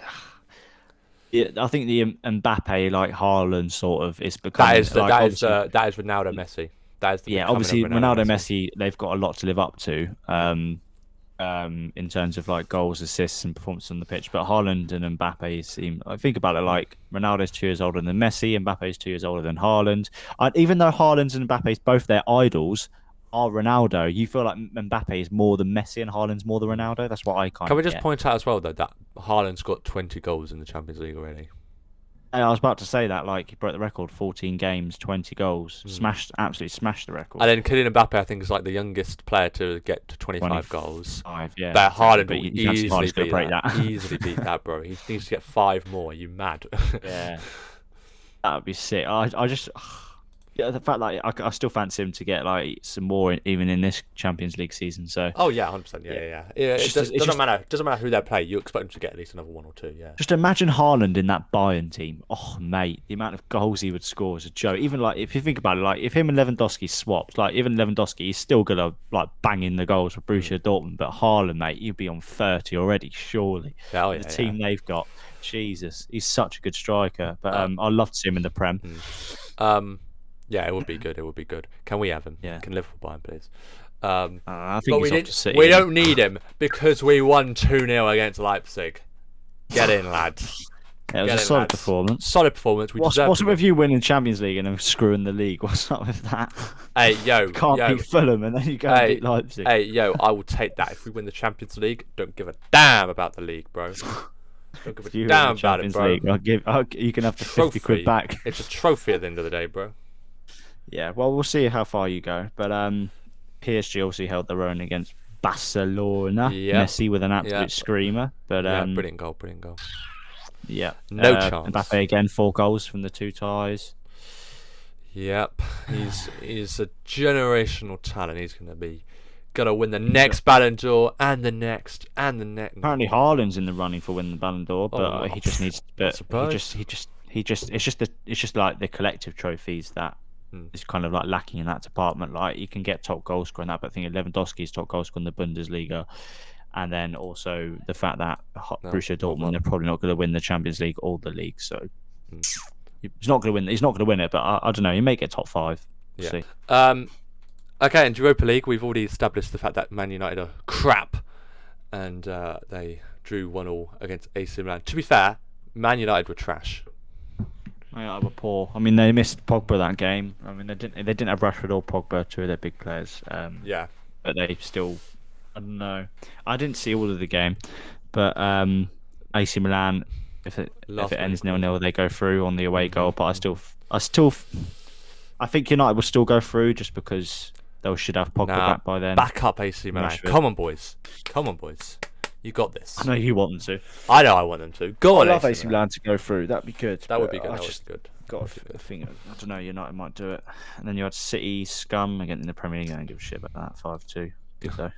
Yeah, I think the Mbappe like Haaland sort of is becoming. That is obviously- Ronaldo Messi. That is the yeah, becoming obviously of Ronaldo, Messi, they've got a lot to live up to. In terms of like goals, assists, and performance on the pitch. But Haaland and Mbappe seem. I think about it like Ronaldo's 2 years older than Messi, Mbappe's 2 years older than Haaland. Even though Haaland and Mbappe's both their idols are Ronaldo, you feel like Mbappe is more than Messi and Haaland's more than Ronaldo. That's what I kind Can of we just get. point out as well though that Haaland's got 20 goals in the Champions League already? And I was about to say that like he broke the record, 14 games, 20 goals, absolutely smashed the record. And then Kylian Mbappe, I think, is like the youngest player to get to 25 goals. 5, yeah. But Haaland But will you can't see easily Haaland's gonna beat break that. that. Easily beat that, bro. He needs to get 5 more. Are you mad? Yeah, that would be sick. I just Yeah, the fact like I still fancy him to get like some more even in this Champions League season. So Oh yeah, 100%. Yeah. It's just- It it's doesn't matter. Doesn't matter who they play. You expect them to get at least another one or two. Yeah. just imagine Haaland in that Bayern team. Oh mate, the amount of goals he would score is a joke. Even like if you think about it, like if him and Lewandowski swapped, like even Lewandowski, he's still gonna like bang in the goals for Borussia Dortmund. But Haaland, mate, you'd be on 30 already, surely. Yeah, oh, yeah, The team they've got, Jesus, he's such a good striker. But I'd love to see him in the Prem. Yeah, it would be good. It would be good. Can we have him? Yeah. Can Liverpool buy him, please? I But think we he's off to City. we don't need him because we won 2-0 against Leipzig. Get in, lads. Yeah, it was Get a in, solid lads. performance. Solid performance. We What's deserve up to with you winning Champions League and then screwing the league? What's up with that? Hey, yo. Can't yo. beat Fulham and then you go and beat Leipzig. Hey, yo, I will take that. If we win the Champions League, don't give a damn about the league, bro. Don't give If a you win damn the about it, Champions bro. League, you can have the 50 Trophy. quid back. It's a trophy at the end of the day, bro. Yeah, well, we'll see how far you go. But PSG obviously held their own against Barcelona. Yep. Messi with an absolute Yep. screamer. But Yeah, brilliant goal. yeah, No chance. Mbappe again, 4 goals from the 2 ties. Yep, he's a generational talent. He's gonna win the next Ballon d'Or and the next and the next. Apparently, Haaland's in the running for winning the Ballon d'Or, but he just needs. But surprised. he just. It's just like the collective trophies that is kind of like lacking in that department. Like you can get top goal scorer in that, but I think Lewandowski's top goal scorer in the Bundesliga, and then also the fact that Borussia Dortmund they're probably not going to win the Champions League or the league, so he's not going to win. He's not going to win it, but I don't know. He may get top 5. We'll see. Okay, in Europa League, we've already established the fact that Man United are crap, and they drew 1-1 against AC Milan. To be fair, Man United were trash. Yeah, they were poor. I mean, they missed Pogba that game. I mean, they didn't have Rashford or Pogba, 2 of their big players. Yeah, but they still. I don't know. I didn't see all of the game, but AC Milan, if it ends 0-0, they go through on the away goal. But I think United will still go through just because they should have Pogba back by then. Back up AC Milan. Rashford. Come on, boys. You got this. I know you want them to. I know I want them to. Go on, I love AC Milan to go through. That'd be good. That would be good. I That would just be good. got a thing. I don't know. United might do it. And then you had City scum again in the Premier League. I don't give a shit about that. 5-2. Good though.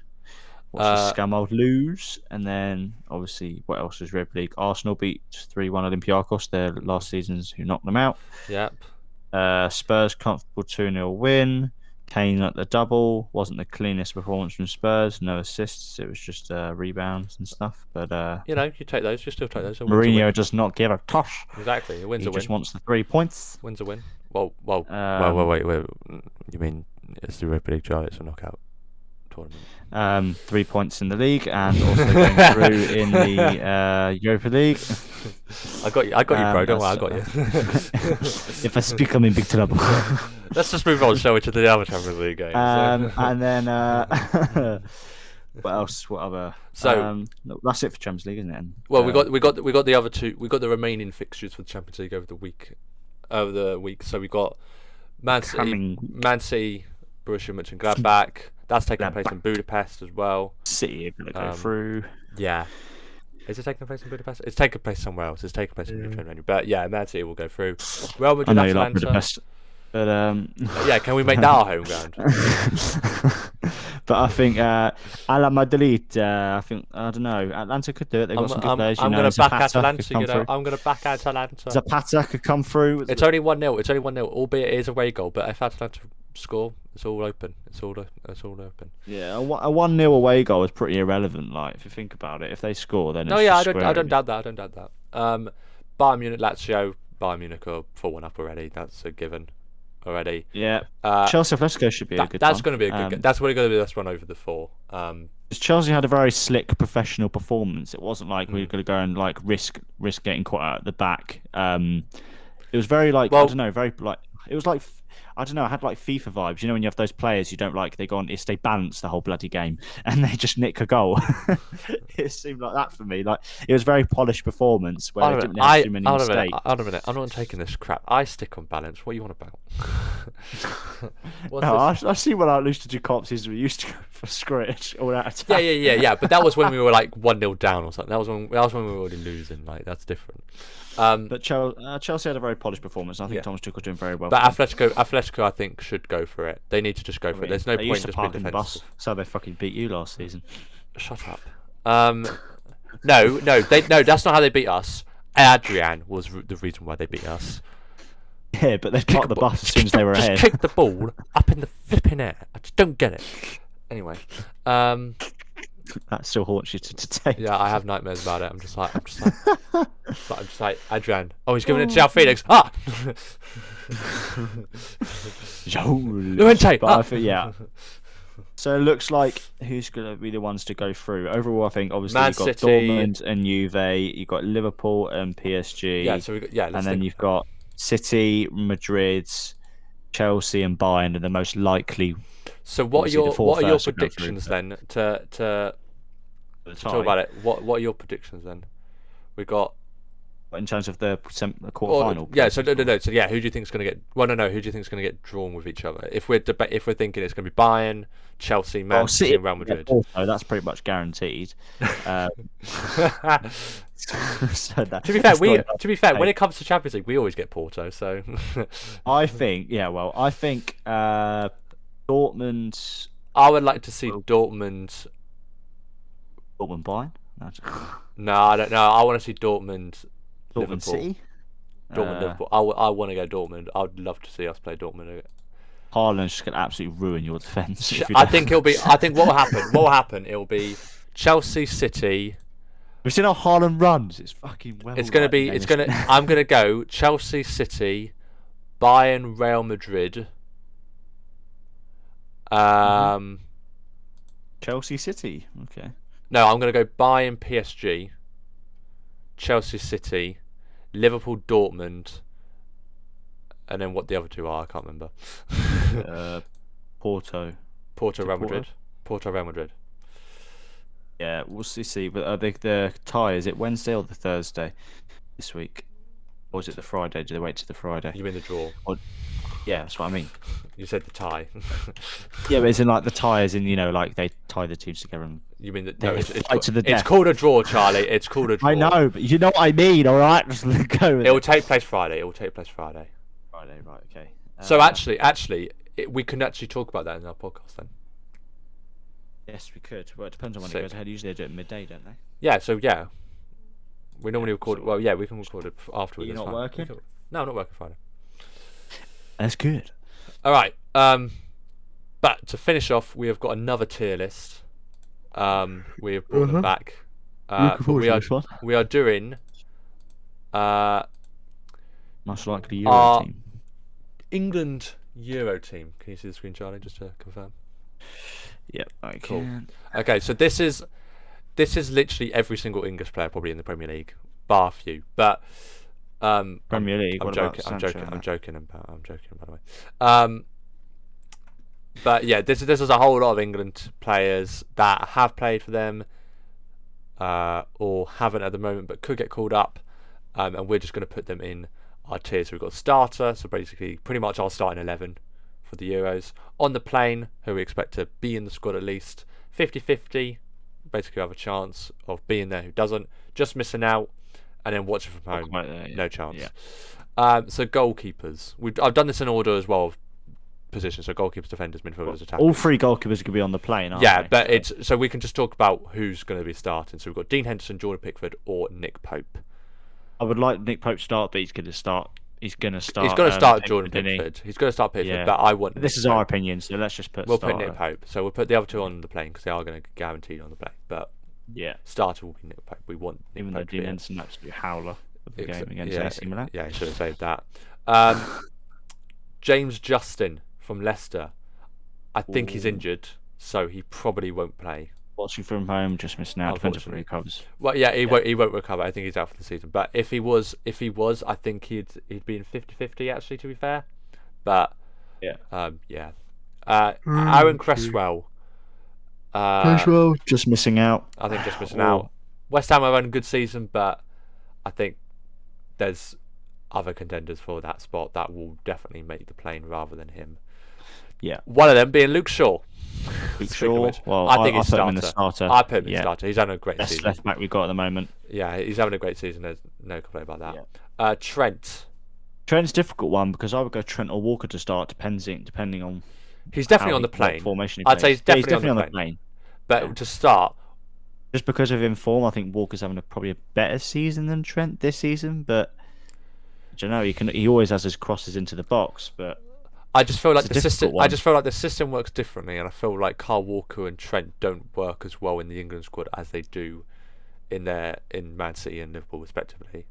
Watch the scum old lose. And then obviously, what else was Europa League? Arsenal beat 3-1 Olympiacos. Their last seasons who knocked them out. Yep. Spurs comfortable 2-0 win. Kane at the double. Wasn't the cleanest performance from Spurs. No assists. It was just rebounds and stuff. But you take those. You still take those. Mourinho does not give a toss. Exactly. He wins a win. He just wants the 3 points. Wins a win. Well. Wait. You mean it's the Europa League trial? It's a knockout tournament. 3 points in the league and also going through in the Europa League. I got you, bro. Don't worry, I got you. If I speak, I'm in big trouble. Let's just move on, shall we, to the other Champions League games. And then what else? What other? So that's it for Champions League, isn't it? Well, we got the other 2. We got the remaining fixtures for the Champions League over the week. So we got Man City, Borussia Mönchengladbach. That's taking place in Budapest as well. City are going to go through. Yeah. Is it taking place in Budapest? It's taking place somewhere else. It's taking place in Ukraine. But yeah, Man City will go through. Real Madrid, I know you Atalanta. like Budapest. But yeah, can we make that our home ground? But I think Ala Madrid. I don't know. Atlanta could do it. They've got some good players. I'm going to back Atalanta. I'm going to back Atalanta. Zapata could come through. It's only 1-0. It's only 1-0. Albeit it is away goal. But if Atalanta score, it's all open. It's all open. Yeah, a 1-0 away goal is pretty irrelevant. Like if you think about it, if they score, then no, it's yeah, just I don't doubt that. Bayern Munich, Lazio. Bayern Munich are 4-1 up already. That's a given already. Yeah. Chelsea Atletico should be a good. That's going to be a good. That's really going to be the best one over the 4. Chelsea had a very slick professional performance. It wasn't like we were going to go and like risk getting caught out at the back. It was very like I don't know, very like it was like. I don't know, I had like FIFA vibes. You know, when you have those players you don't like, they stay balanced the whole bloody game and they just nick a goal. It seemed like that for me. Like it was a very polished performance where they didn't have too many mistakes. Hold a minute. I'm not taking this crap. I stick on balance. What are you on about? I see what I lose to Jacobs we used to go for scratch all out of time. Yeah. But that was when we were like 1-0 down or something. That was when we were already losing. Like that's different. But Chelsea had a very polished performance. I think Thomas Tuchel doing very well. But Atletico Atletico, I think, should go for it. They need to just go for it. There's no They point used to just being park in the bus. defensive. That's how they fucking beat you last season. Shut up. No, that's not how they beat us. Adrian was the reason why they beat us. Yeah, but they parked the bus as soon as they were ahead. Just kick the ball up in the flipping air. I just don't get it. Anyway, That still haunts you to today. yeah, I have nightmares about it. I'm just like, Adrian. Oh, he's giving it to João Felix. Ah, Llorente. But I think, yeah. So it looks like who's going to be the ones to go through. Overall, I think obviously Man you've got City. Dortmund and Juve, you've got Liverpool and PSG, Yeah, so we got, yeah, let's and then think. you've got City, Madrid, Chelsea, and Bayern are the most likely. So what are obviously the four your first to go through, predictions but- then to talk about it? What are your predictions then? We got In terms of the quarterfinal. yeah. So no. So yeah, who do you think is going to get? Well, no. Who do you think is going to get drawn with each other? If we're thinking it's going to be Bayern, Chelsea, Man City, and Real Madrid. Also, that's pretty much guaranteed. So To be fair, when it comes to Champions League, we always get Porto. So I think, Dortmund, I would like to see Dortmund. Bayern, no, No, I don't know. I want to see Dortmund, Dortmund Liverpool. City, Liverpool. I want to go Dortmund. I would love to see us play Dortmund. Haaland's just gonna absolutely ruin your defense. I think it'll be. I think what will happen? What will happen? It'll be Chelsea, City. We've seen how Haaland runs. It's fucking well. It's gonna be. It's gonna. I'm gonna go Chelsea, City, Bayern, Real Madrid. Chelsea City. Okay. No, I'm gonna go Bayern, PSG, Chelsea, City, Liverpool, Dortmund, and then what the other two are, I can't remember. Porto. Porto, Real Porto? Madrid. Porto, Real Madrid. Yeah, we'll see. But the tie, is it Wednesday or the Thursday this week, or is it the Friday? Do they wait to the Friday? You mean the draw? Yeah, that's what I mean. You said the tie. Yeah, but it's in like the tie, as in like they tie the teams together. And You mean that? They No, fight to the it's death. called a draw, Charlie. It's called a draw. I know, but you know what I mean. All right, just go with It will it. take place Friday. It will take place Friday. Friday, right? Okay. So actually, we can actually talk about that in our podcast then. Yes, we could. Well, it depends on when Sick. it goes ahead. Usually they do it midday, don't they? Yeah. So yeah, we normally record. so- Well, yeah, we can record it afterwards. You're it's not fine. working? No, I'm not working Friday. That's good. All right. But to finish off, we have got another tier list. We have brought them back. But we are doing Most likely Euro our team. England Euro team. Can you see the screen, Charlie? Just to confirm. Yep, I Cool. can. Okay, so this is literally every single English player probably in the Premier League, bar few. But Premier League. I'm what about joking. I'm Sancho joking. and I'm that? joking. I'm joking. By the way. But yeah, this is a whole lot of England players that have played for them, or haven't at the moment, but could get called up, and we're just going to put them in our tiers. So we've got starter, so basically pretty much our starting 11 for the Euros. On the plane, who we expect to be in the squad at least 50-50, basically have a chance of being there. Who doesn't, just missing out, and then watching from home, Quite there, yeah. no chance. Yeah. So goalkeepers, I've done this in order as well of positions. So goalkeepers, defenders, midfielders, attackers. All three goalkeepers could be on the plane, aren't Yeah, they? but it's so we can just talk about who's going to be starting. So we've got Dean Henderson, Jordan Pickford, or Nick Pope. I would like Nick Pope to start, but he's going to start. He's going to start. He's going to start Pickford, Jordan didn't he? Pickford. He's going to start Pickford, Yeah. but I want. This Nick is Pope. our opinion, so let's just put. We'll put starter. Nick Pope. So we'll put the other two on the plane because they are going to guaranteed on the plane. But Yeah, starter will be Nick Pope. We want Nick even though Pope to be Dean in. Henderson absolute howler of the game against yeah, AC Milan. Yeah, he should have saved that. James Justin from Leicester. I think he's Ooh. injured, so he probably won't play. Watching from home, just missing out. Depends if he Unfortunately. recovers. Well, yeah, he won't recover. I think he's out for the season. But if he was, I think he'd be in 50-50 actually. To be fair, but Yeah. yeah. Aaron Cresswell. Just missing out. I think just missing Oh. out. West Ham have had a good season, but I think there's other contenders for that spot that will definitely make the plane rather than him. Yeah. One of them being Luke Shaw. Luke Speaking of Shaw. which, Well, I think I he's put him in the starter. starter. I put him in Yeah. starter. He's having a great Best season. left back we've got at the moment. Yeah, he's having a great season. There's no complaint about that. Trent. Trent's a difficult one because I would go Trent or Walker to start, depending on He's definitely how on the what plane. formation he I'd say plays. he's Yeah, definitely on the plane. But Yeah. to start, Just because of his form, I think Walker's having probably a better season than Trent this season. But I don't know. He always has his crosses into the box, but I just feel like it's a the system. difficult I one. just feel like the system works differently, and I feel like Carl Walker and Trent don't work as well in the England squad as they do in Man City and Liverpool, respectively.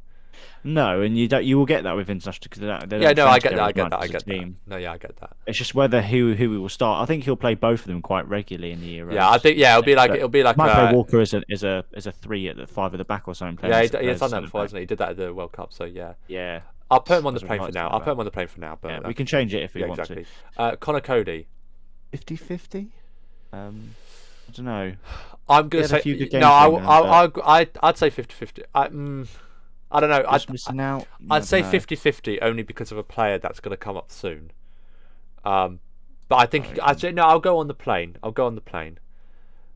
No, and you will get that with international because they Yeah, don't no, I train get that. together I as get much that. I as a get that. team. No, yeah, I get that. It's just whether who we will start. I think he'll play both of them quite regularly in the Euros. Yeah, I think it'll be like But might play Walker as a 3 at the 5 at the back or something. Yeah, playing he as has done that centre before, back. hasn't he? He did that at the World Cup, so yeah. Yeah, I'll put him on the that's what plane I'd for like now. to I'll do put him on the plane for now, but yeah, we can change it if we yeah, want exactly. to. Connor Cody. 50-50? I don't know. I'm gonna He had a say few good games no. for England, I'd say 50-50. I don't know. Just missing out. I I'd say don't know. 50-50 only because of a player that's going to come up soon. But I think Oh, I'd say no. I'll go on the plane. I'll go on the plane.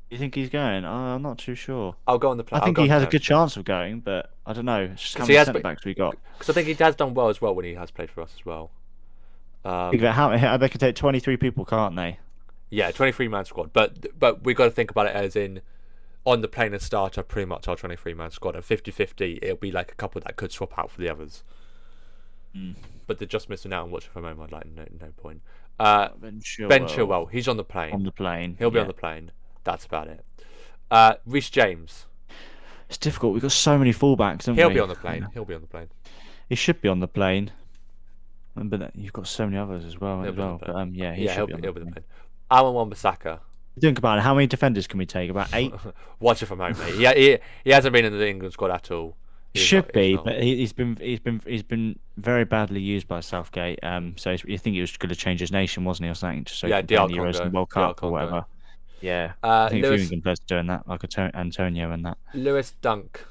You think he's going? I'm not too sure. I'll go on the plane. I think he has a good chance of going, but I don't know. It's just how many centre backs we got. Because I think he has done well as well when he has played for us as well. Think about how they could take 23 people, can't they? Yeah, 23-man squad. But we've got to think about it as in on the plane and starter, pretty much our 23-man squad. And 50-50, it'll be like a couple that could swap out for the others. But they're just missing out on watching from home. I'd like no point. Ben Chilwell, he's on the plane. On the plane. He'll be on the plane. That's about it. Reece James. It's difficult. We've got so many fullbacks, haven't we? He'll be on the plane. He'll be on the plane. He should be on the plane. But you've got so many others as well. He'll be on the But plane. he'll be on the the plane. plane. Alan Wan-Bissaka. Think about it. How many defenders can we take? About 8? Watch it from home, mate. He hasn't been in the England squad at all. But he's been very badly used by Southgate. So you think he was going to change his nation, wasn't he, or something? Just so he could play in the Euros and World Cup or whatever. Yeah, I think a few England players are doing that, like Antonio and that. Lewis Dunk.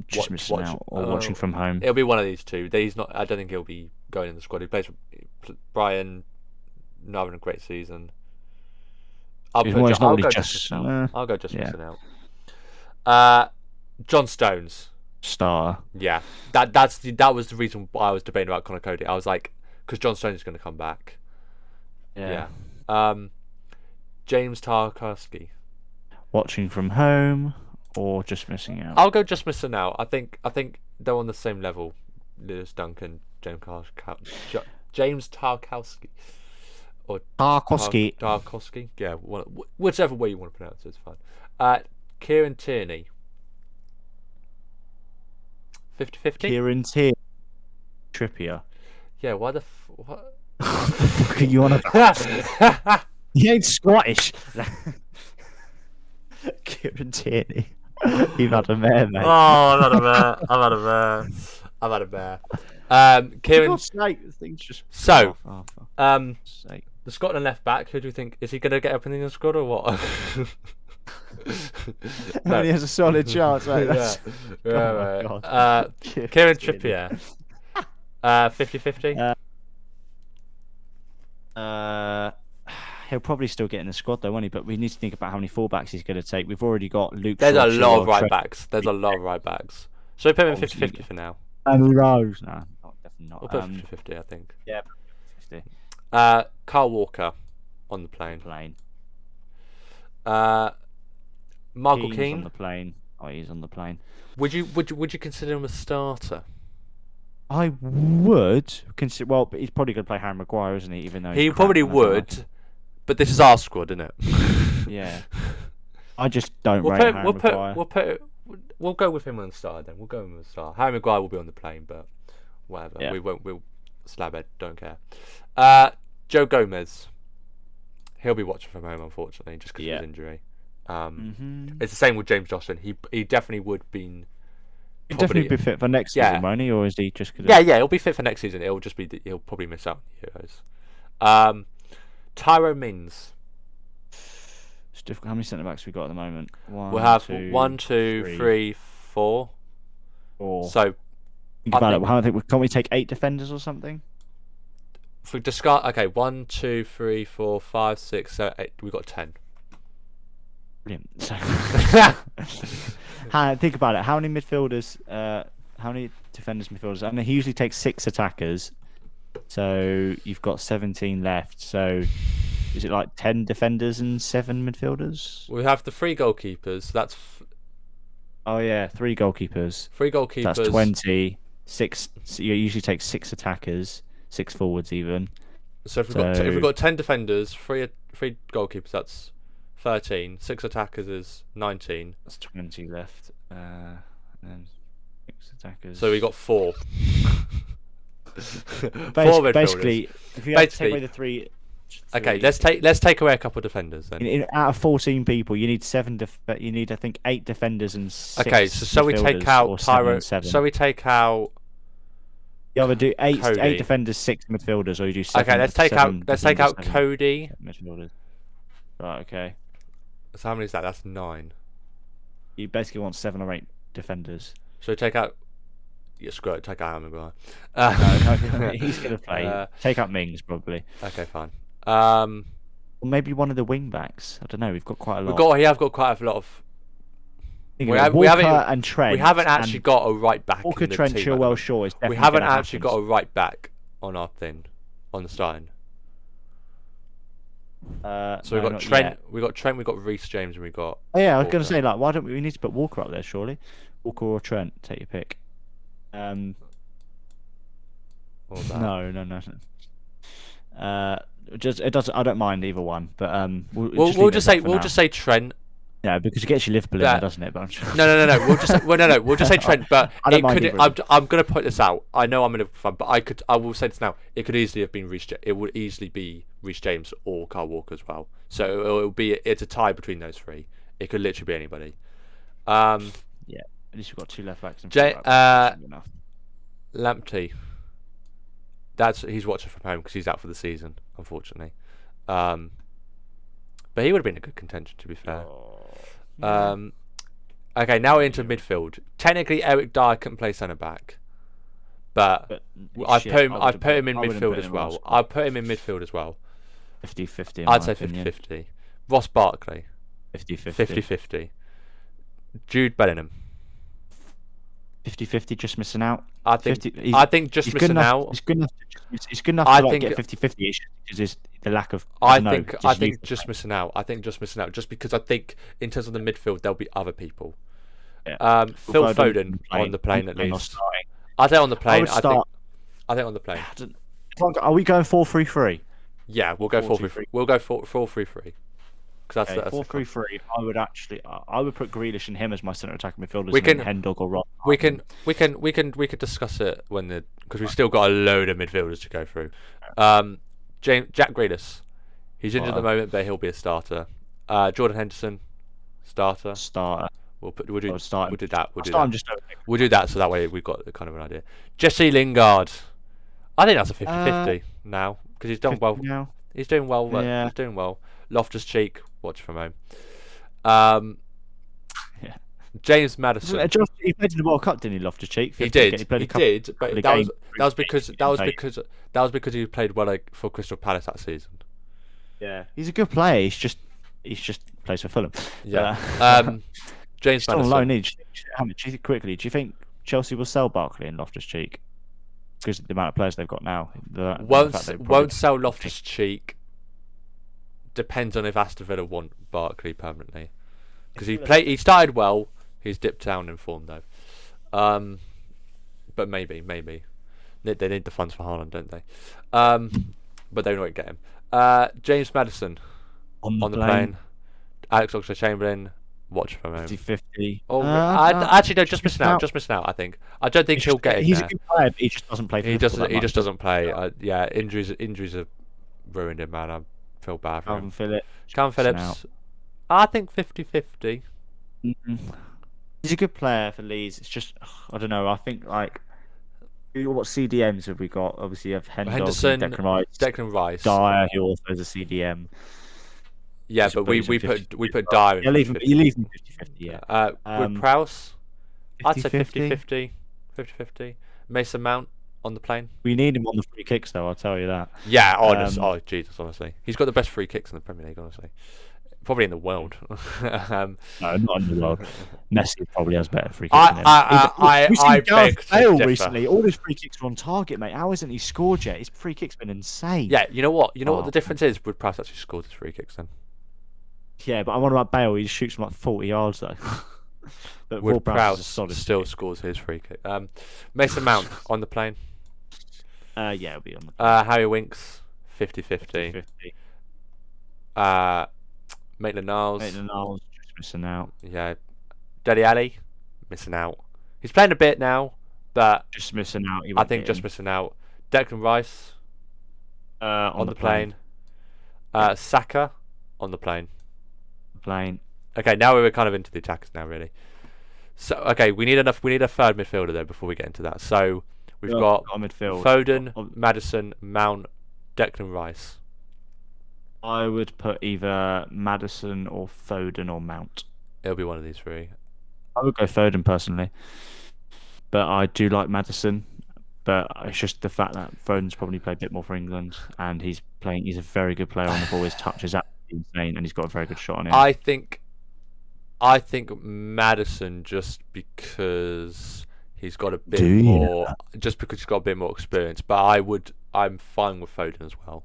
Just missing out or watching from home. It'll be one of these two. He's not. I don't think he'll be going in the squad. He plays for Brian. Not having a great season. I'll go just missing out. John Stones. Star. Yeah, that was the reason why I was debating about Connor Cody. I was like, because John Stones is going to come back. Yeah. James Tarkowski. Watching from home or just missing out? I'll go just missing out. I think they're on the same level. Lewis Duncan, James Tarkowski. Or Tarkowski. Yeah, whichever way you want to pronounce it is fine. Kieran Tierney. 50-50? Kieran Tierney. Trippier. Yeah, why the what? What are you on about? He ain't Scottish. Kieran Tierney. You've had a mare, mate. Oh, I've had a mare. Kieran. Things just. So, the Scotland left back. Who do you think is he going to get up in the squad or what? No. He has a solid chance, mate. Kieran Trippier. 50-50. He'll probably still get in the squad though, won't he? But we need to think about how many fullbacks he's going to take. We've already got Luke. There's a lot of right backs. So we put him in 50-50 for now. And Rose. No, definitely not. We'll put 50-50, I think. Yeah, 50. Carl Walker on the plane. Michael Keane on the plane. Oh, he's on the plane. Would you consider him a starter? I would consider. Well, but he's probably going to play Harry Maguire, isn't he? Even though he probably would, but this is our squad, isn't it? Yeah. I just don't rate Harry Maguire. We'll go with him on the start then. We'll go with him on the start. Harry Maguire will be on the plane, but whatever. Yeah. We'll slabhead. Don't care. Joe Gomez. He'll be watching from home, unfortunately, just because of his injury. It's the same with James Joshlin. He definitely would be. He'll definitely be fit for next season, won't he? Or is he just gonna... Yeah, he'll be fit for next season. It'll just be he'll probably miss out on the Euros. Tyrone Mings. It's difficult. How many centre backs we got at the moment? We'll have 1, 2, 3, 4. So think about it. Can't we take 8 defenders or something? If we discard, 1, 2, 3, 4, 5, 6, 7, 8. We've got 10. Brilliant. Think about it. How many midfielders? How many defenders, midfielders? I mean, he usually takes 6 attackers. So you've got 17 left. So is it like 10 defenders and 7 midfielders? We have the 3 goalkeepers. That's Oh yeah, 3 goalkeepers. 3 goalkeepers. That's 20. 6. So you usually take 6 attackers, 6 forwards even. So if we've got 10 defenders, 3 goalkeepers, that's 13. 6 attackers is 19. That's 20 left. And then 6 attackers. So we got 4. 4 midfielders. Basically, if you have to take away the 3. Okay, let's take away a couple of defenders then. Out of 14 people, you need 7. You need, I think, 8 defenders and 6. Okay, so we take out Tyro. So we take out. You either do 8 Cody. defenders, 6 midfielders, or you do 7. Okay, let's take out defenders, 7 Cody. midfielders. Right. Okay. So how many is that? That's 9. You basically want 7 or 8 defenders. So take out. Yeah, screw it. Take out Harry Maguire. No, he's gonna play. Take out Mings probably. Okay, fine. Or maybe one of the wing backs. I don't know. We've got quite a lot. We have got quite a lot of. Walker and Trent. We haven't actually got a right back. Walker, in the Trent, team, Chilwell, Shaw is definitely. We haven't gonna actually happen. got a right back on our thing, on the starting. So we've got Trent. Yet. We got Trent. We got Reece James, and we got. Oh yeah, I was Walker. gonna say like, why don't we need to put Walker up there? Surely, Walker or Trent, take your pick. What was that? No. Just it does. I don't mind either one, but We'll just say Trent. Yeah, because it gets you Liverpool in there, doesn't it? But I'm sure. No. We'll just We'll just say Trent. But I don't mind either of them. I'm gonna put this out. I know I'm gonna fun, but I will say this now. It could easily have been Reece. It would easily be Reece James or Kyle Walker as well. So it's a tie between those 3. It could literally be anybody. Yeah, at least we've got 2 left backs. And Lamptey. He's watching from home because he's out for the season, unfortunately. But he would have been a good contention, to be fair. Okay, now we're into midfield. Technically, Eric Dyer couldn't play centre back, but I've put him in midfield as well. I've put him in midfield as well. 50-50. I'd say 50-50. Ross Barkley. 50-50. Jude Bellingham. 50-50, just missing out. I think just missing out. It's good enough. It's good enough to get 50-50 because the lack of. I think just missing out. I think just missing out, just because I think in terms of the midfield there'll be other people. Yeah. Phil Foden on the plane at least. I think on the plane. I think on the plane. Are we going 4-3-3? Yeah, we'll go 4-3-3. We'll go 4-3-3. Because that's 4-3-3. I would put Grealish and him as my centre attacking midfielders. We can Hendog or Ross. We can discuss it because we've still got a load of midfielders to go through. Jack Grealish, he's injured at the moment, but he'll be a starter. Jordan Henderson, starter. We'll do that. We'll do that so that way we've got kind of an idea. Jesse Lingard, I think that's a 50-50 now because he's done well. Now. He's doing well. Yeah. He's doing well. Loftus-Cheek, watch from home. Yeah. James Maddison. He played in the World Cup, didn't he? Loftus-Cheek. He did, but that was because he played well for Crystal Palace that season. Yeah, he's a good player. He's just plays for Fulham. Yeah. James still Maddison. on loan. Quickly, do you think Chelsea will sell Barkley and Loftus-Cheek? Because of the amount of players they've got now. Won't sell Loftus-Cheek. Depends on if Aston Villa want Barkley permanently. Because he started well. He's dipped down in form though. But maybe they need the funds for Haaland, don't they? But they won't get him. James Maddison on the plane. Alex Oxlade-Chamberlain. Watch from home. 50-50. Actually, no, just missing out. Just missing out. I think. I don't think he'll get it. He's a good player, but he just doesn't play. He just doesn't play. Yeah, injuries have ruined him, man. I feel bad for him. Calvin Phillips. I think 50-50. Mm-hmm. He's a good player for Leeds. It's just I don't know. I think like what CDMs have we got? Obviously, you have Henderson, Declan Rice, Dyer, who also is a CDM. Yeah, but we put Dyer. You leave him 50-50. Yeah. With Prowse, I'd say 50-50. 50-50. Mason Mount on the plane. We need him on the free kicks, though. I'll tell you that. Yeah, honestly. Jesus, honestly, he's got the best free kicks in the Premier League. Honestly, Probably in the world. No, not in the world. Messi probably has better free kicks than him. We've seen I Gareth beg to Bale differ. recently. All his free kicks are on target, mate. How hasn't he scored yet? His free kicks been insane. Yeah, you know what? You know what Oh. the difference is? Wood Prowse actually scored his free kicks then. Yeah, but I wonder about Bale. He shoots from like 40 yards though. But Wood Ward-Prowse Prowse is a solid. still kick. scores his free kick. Mason Mount on the plane. Yeah, it'll be on the Harry Winks, 50-50. 50. Maitland-Niles. Maitland-Niles just missing out. Yeah. Dele Alli, missing out. He's playing a bit now, but Just missing out. I think just missing out. Declan Rice on the plane. Saka on the plane. Plane. Okay, now we're kind of into the attackers now, really. So okay, we need a third midfielder there before we get into that. So we've got on midfield. Foden, Maddison, Mount, Declan Rice. I would put either Maddison or Foden or Mount. It'll be one of these three. I would go Foden personally, but I do like Maddison. But it's just the fact that Foden's probably played a bit more for England, and he's a very good player on the ball. His touch is absolutely insane, and he's got a very good shot on him. I think Maddison just because he's got a bit Do you? more, just because he's got a bit more experience. But I'm fine with Foden as well.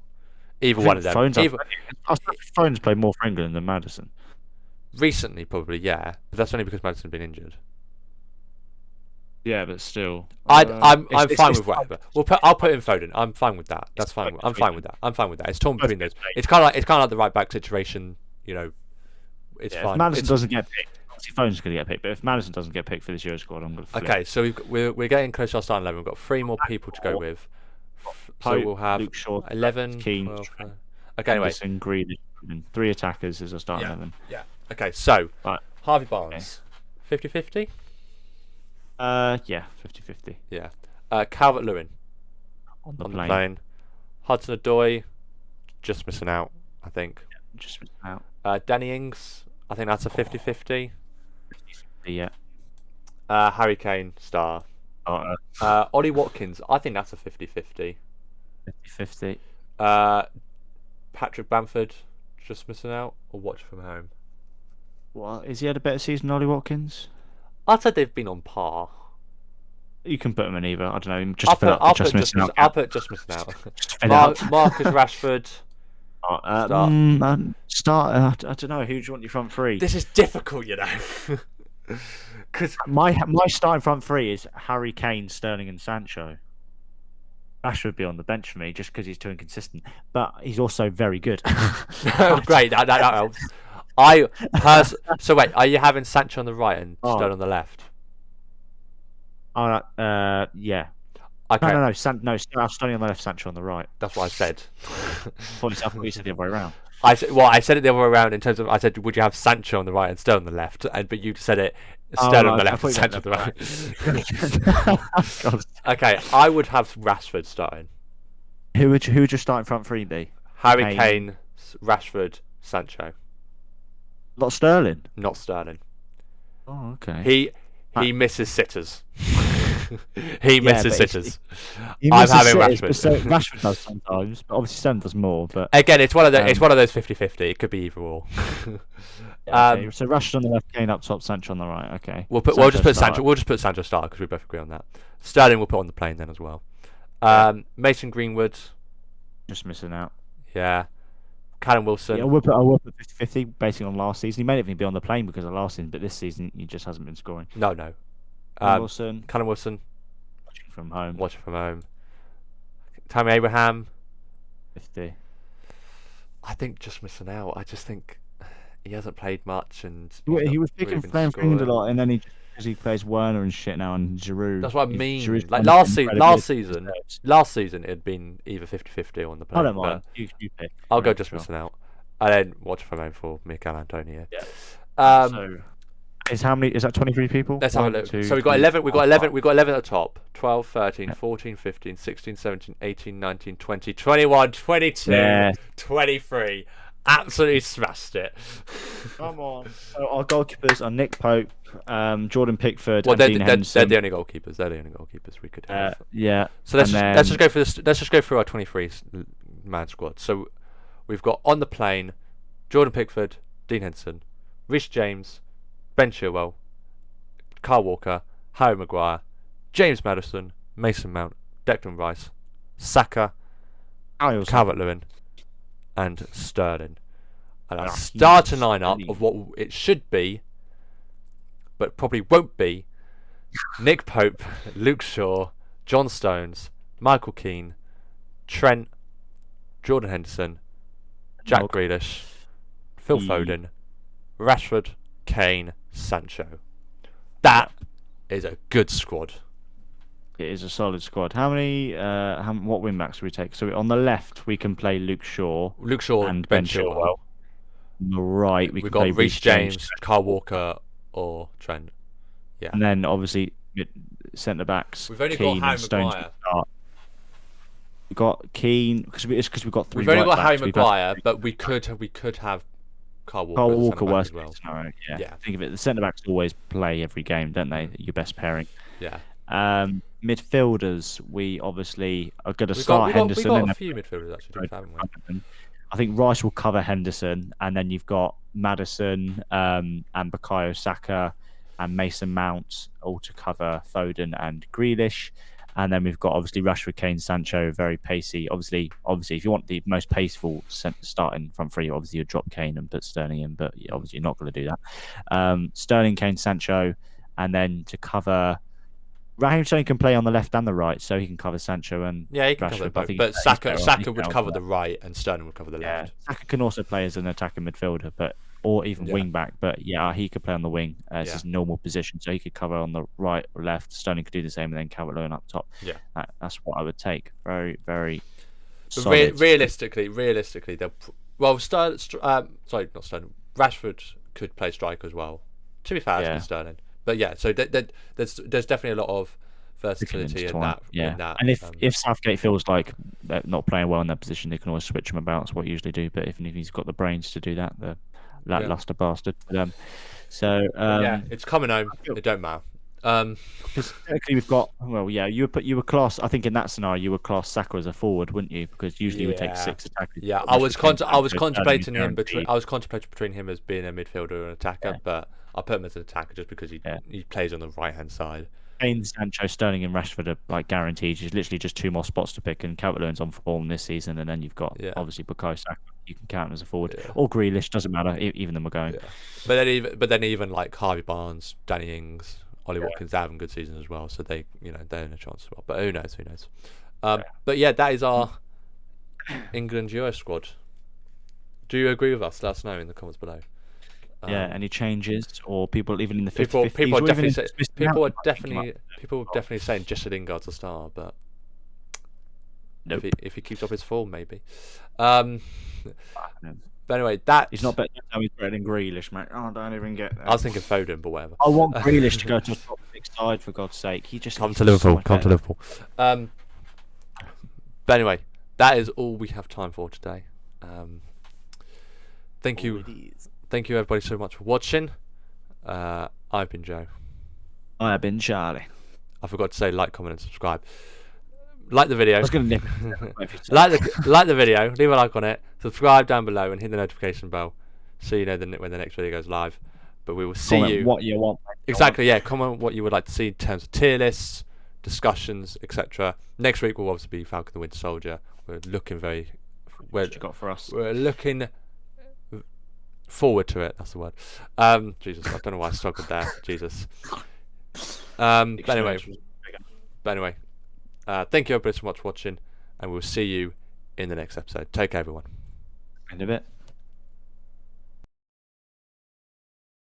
Either one of them. Foden's played more for England than Maddison. Recently, probably, yeah, but that's only because Maddison's been injured. Yeah, but still, I'm fine with whatever. I'll put in Foden. I'm fine with that. That's fine. I'm fine with that. It's torn between those. It's kind of like the right back situation. You know, it's fine. If Maddison doesn't get picked, obviously Foden's going to get picked. But if Maddison doesn't get picked for this Euro squad, I'm going to flip. Okay, so we're getting close to our starting 11. We've got 3 more people to go with. So we'll have Luke Shaw, 11. Keane, 12, okay, anyway. Henderson, Grealish, 3 attackers as a starting 11. Yeah. Okay, so Right. Harvey Barnes, 50-50. Yeah, 50-50 Yeah. Calvert-Lewin on the on the plane. plane. Hudson-Odoi, just missing out, I think. Just missing out. Danny Ings, I think that's a 50-50. Yeah. Harry Kane, star. Ollie Watkins, I think that's a 50-50. 50-50. Patrick Bamford, just missing out, or watch from home. What is he had a better season than Ollie Watkins? I'd say they've been on par. You can put him in either. I don't know. I'll put Just missing out. I'll put just missing out. Fill out. Marcus Rashford. Start. I don't know. Who do you want your front three? This is difficult, you know. Because My starting front three is Harry Kane, Sterling, and Sancho. Rashford would be on the bench for me just because he's too inconsistent, but he's also very good. great, that helps. So wait, are you having Sancho on the right and Sterling on the left? Yeah. Okay. No. Sterling on the left, Sancho on the right. That's what I said. I thought you said the other way around. I said it the other way around in terms of I said, would you have Sancho on the right and Sterling on the left? But you said it Sterling on the left and Sancho on the right. Okay, I would have Rashford starting. Who would your starting front three be? Harry Kane, Rashford, Sancho. Not Sterling. Not Sterling. Oh, okay. He misses sitters. He misses sitters. I'm having Rashford. Rashford. Rashford does sometimes, but obviously Sterling does more. But again, it's one of those. It's one of those 50-50. It could be either or. okay. So Rashford on the left, Kane up top, Sancho on the right. Okay. We'll just put Sancho. We'll just put Sancho start because we both agree on that. Sterling we'll put on the plane then as well. Mason Greenwood. Just missing out. Yeah. Callum Wilson. Yeah, we'll put 50-50 based on last season. He may not even be on the plane because of last season, but this season he just hasn't been scoring. No. Wilson. Callum Wilson. Watching from home. Tammy Abraham. 50. I think just missing out. I just think he hasn't played much and He was picking playing for England a lot, and then because he plays Werner and shit now and Giroud. That's what I mean. Like last season it'd been either 50-50 on the plane. I don't mind. You pick. I'll go just missing out. And then watch from home for Mikel Antonio. Yeah. So how many? Is that 23 people? Let's have a look. So we've got 11. We've got 11 at the top. 12, 13, 14, 15, 16, 17, 18, 19, 20, 21, 22, 23. Absolutely smashed it. Come on. So our goalkeepers are Nick Pope, Jordan Pickford, and Dean Henderson. They're the only goalkeepers. They're the only goalkeepers we could have. Yeah. So let's just go for this. Let's just go through our 23 man squad. So we've got on the plane, Jordan Pickford, Dean Henderson, Reece James, Ben Chilwell, Kyle Walker, Harry Maguire, James Maddison, Mason Mount, Declan Rice, Saka, Calvert-Lewin, and Sterling. And our starting lineup of what it should be, but probably won't be: Nick Pope, Luke Shaw, John Stones, Michael Keane, Trent, Jordan Henderson, Jack Grealish, Phil Foden, Rashford, Kane, Sancho. That is a good squad. It is a solid squad. How many? What wing backs do we take? So on the left we can play Luke Shaw and Ben Chilwell. On the right we've got Reece James, Kyle Walker, or Trent. Yeah. And then obviously centre backs. We've only Keane got Harry and Stones Maguire. We've got Keane because we've got 3. We've only got right Harry backs. Maguire, but we could have Kyle Walker. Kyle Walker worst as well. scenario. Yeah. Yeah. Think of it. The centre backs always play every game, don't they? Your best pairing. Yeah. Midfielders, we obviously are going to start Henderson. We've got a few midfielders actually, haven't we? I think Rice will cover Henderson, and then you've got Maddison and Bukayo Saka and Mason Mount all to cover Foden and Grealish. And then we've got obviously Rashford, Kane, Sancho, very pacey. Obviously, if you want the most paceful starting front three, obviously you drop Kane and put Sterling in, but obviously you're not going to do that. Sterling, Kane, Sancho, and then to cover. Raheem Sterling can play on the left and the right, so he can cover Sancho and he can Rashford, cover both. But Saka would cover the right, and Sterling would cover the left. Saka can also play as an attacking midfielder, or even wing back. But he could play on the wing as his normal position, so he could cover on the right or left. Sterling could do the same, and then Calvert-Lewin up top. Yeah, that's what I would take. Very, very. Realistically, they'll. Well, not Sterling. Rashford could play striker as well. To be fair, to Sterling. But so there's definitely a lot of versatility in that. Yeah, in that, and if Southgate feels like they're not playing well in their position, they can always switch them about. That's what we usually do. But if he's got the brains to do that, the lackluster bastard for them. So it's coming home. It don't matter. Because technically we've got you were class. I think in that scenario you would class Saka as a forward, wouldn't you? Because usually you would take 6 attackers. Yeah, I was contemplating him between him as being a midfielder and an attacker, but I put him as an attacker just because he plays on the right hand side. Kane, Sancho, Sterling, and Rashford are like guaranteed. There's literally just 2 more spots to pick, and Calvert-Lewin's on form this season, and then you've got obviously Bukayo Saka. You can count him as a forward or Grealish, doesn't matter. Even them are going. Yeah. But then even like Harvey Barnes, Danny Ings, Ollie Watkins, they're having good seasons as well, so they're in a chance as well. But who knows? But that is our England Euro squad. Do you agree with us? Let us know in the comments below. Any changes or people even in the 50s? People are definitely saying Jesse Lingard's a star, but nope. if he keeps up his form, maybe. But anyway, he's not better than Grealish, mate. Oh, don't even get there. I was thinking Foden, but whatever. I want Grealish to go to a top 6 side, for God's sake. He just come to Liverpool. But anyway, that is all we have time for today. Thank you everybody so much for watching. I've been Joe. I have been Charlie. I forgot to say like, comment, and subscribe. Like the video. I was going to nip. like the video. Leave a like on it. Subscribe down below and hit the notification bell, so you know when the next video goes live. But we will see you. What you want. Exactly. Yeah. Comment what you would like to see in terms of tier lists, discussions, etc. Next week will obviously be Falcon the Winter Soldier. We're looking what you got for us? We're looking forward to it. That's the word. Jesus, I don't know why I struggled there. Jesus. But anyway, thank you everybody so much for watching, and we'll see you in the next episode. Take care, everyone. End of it.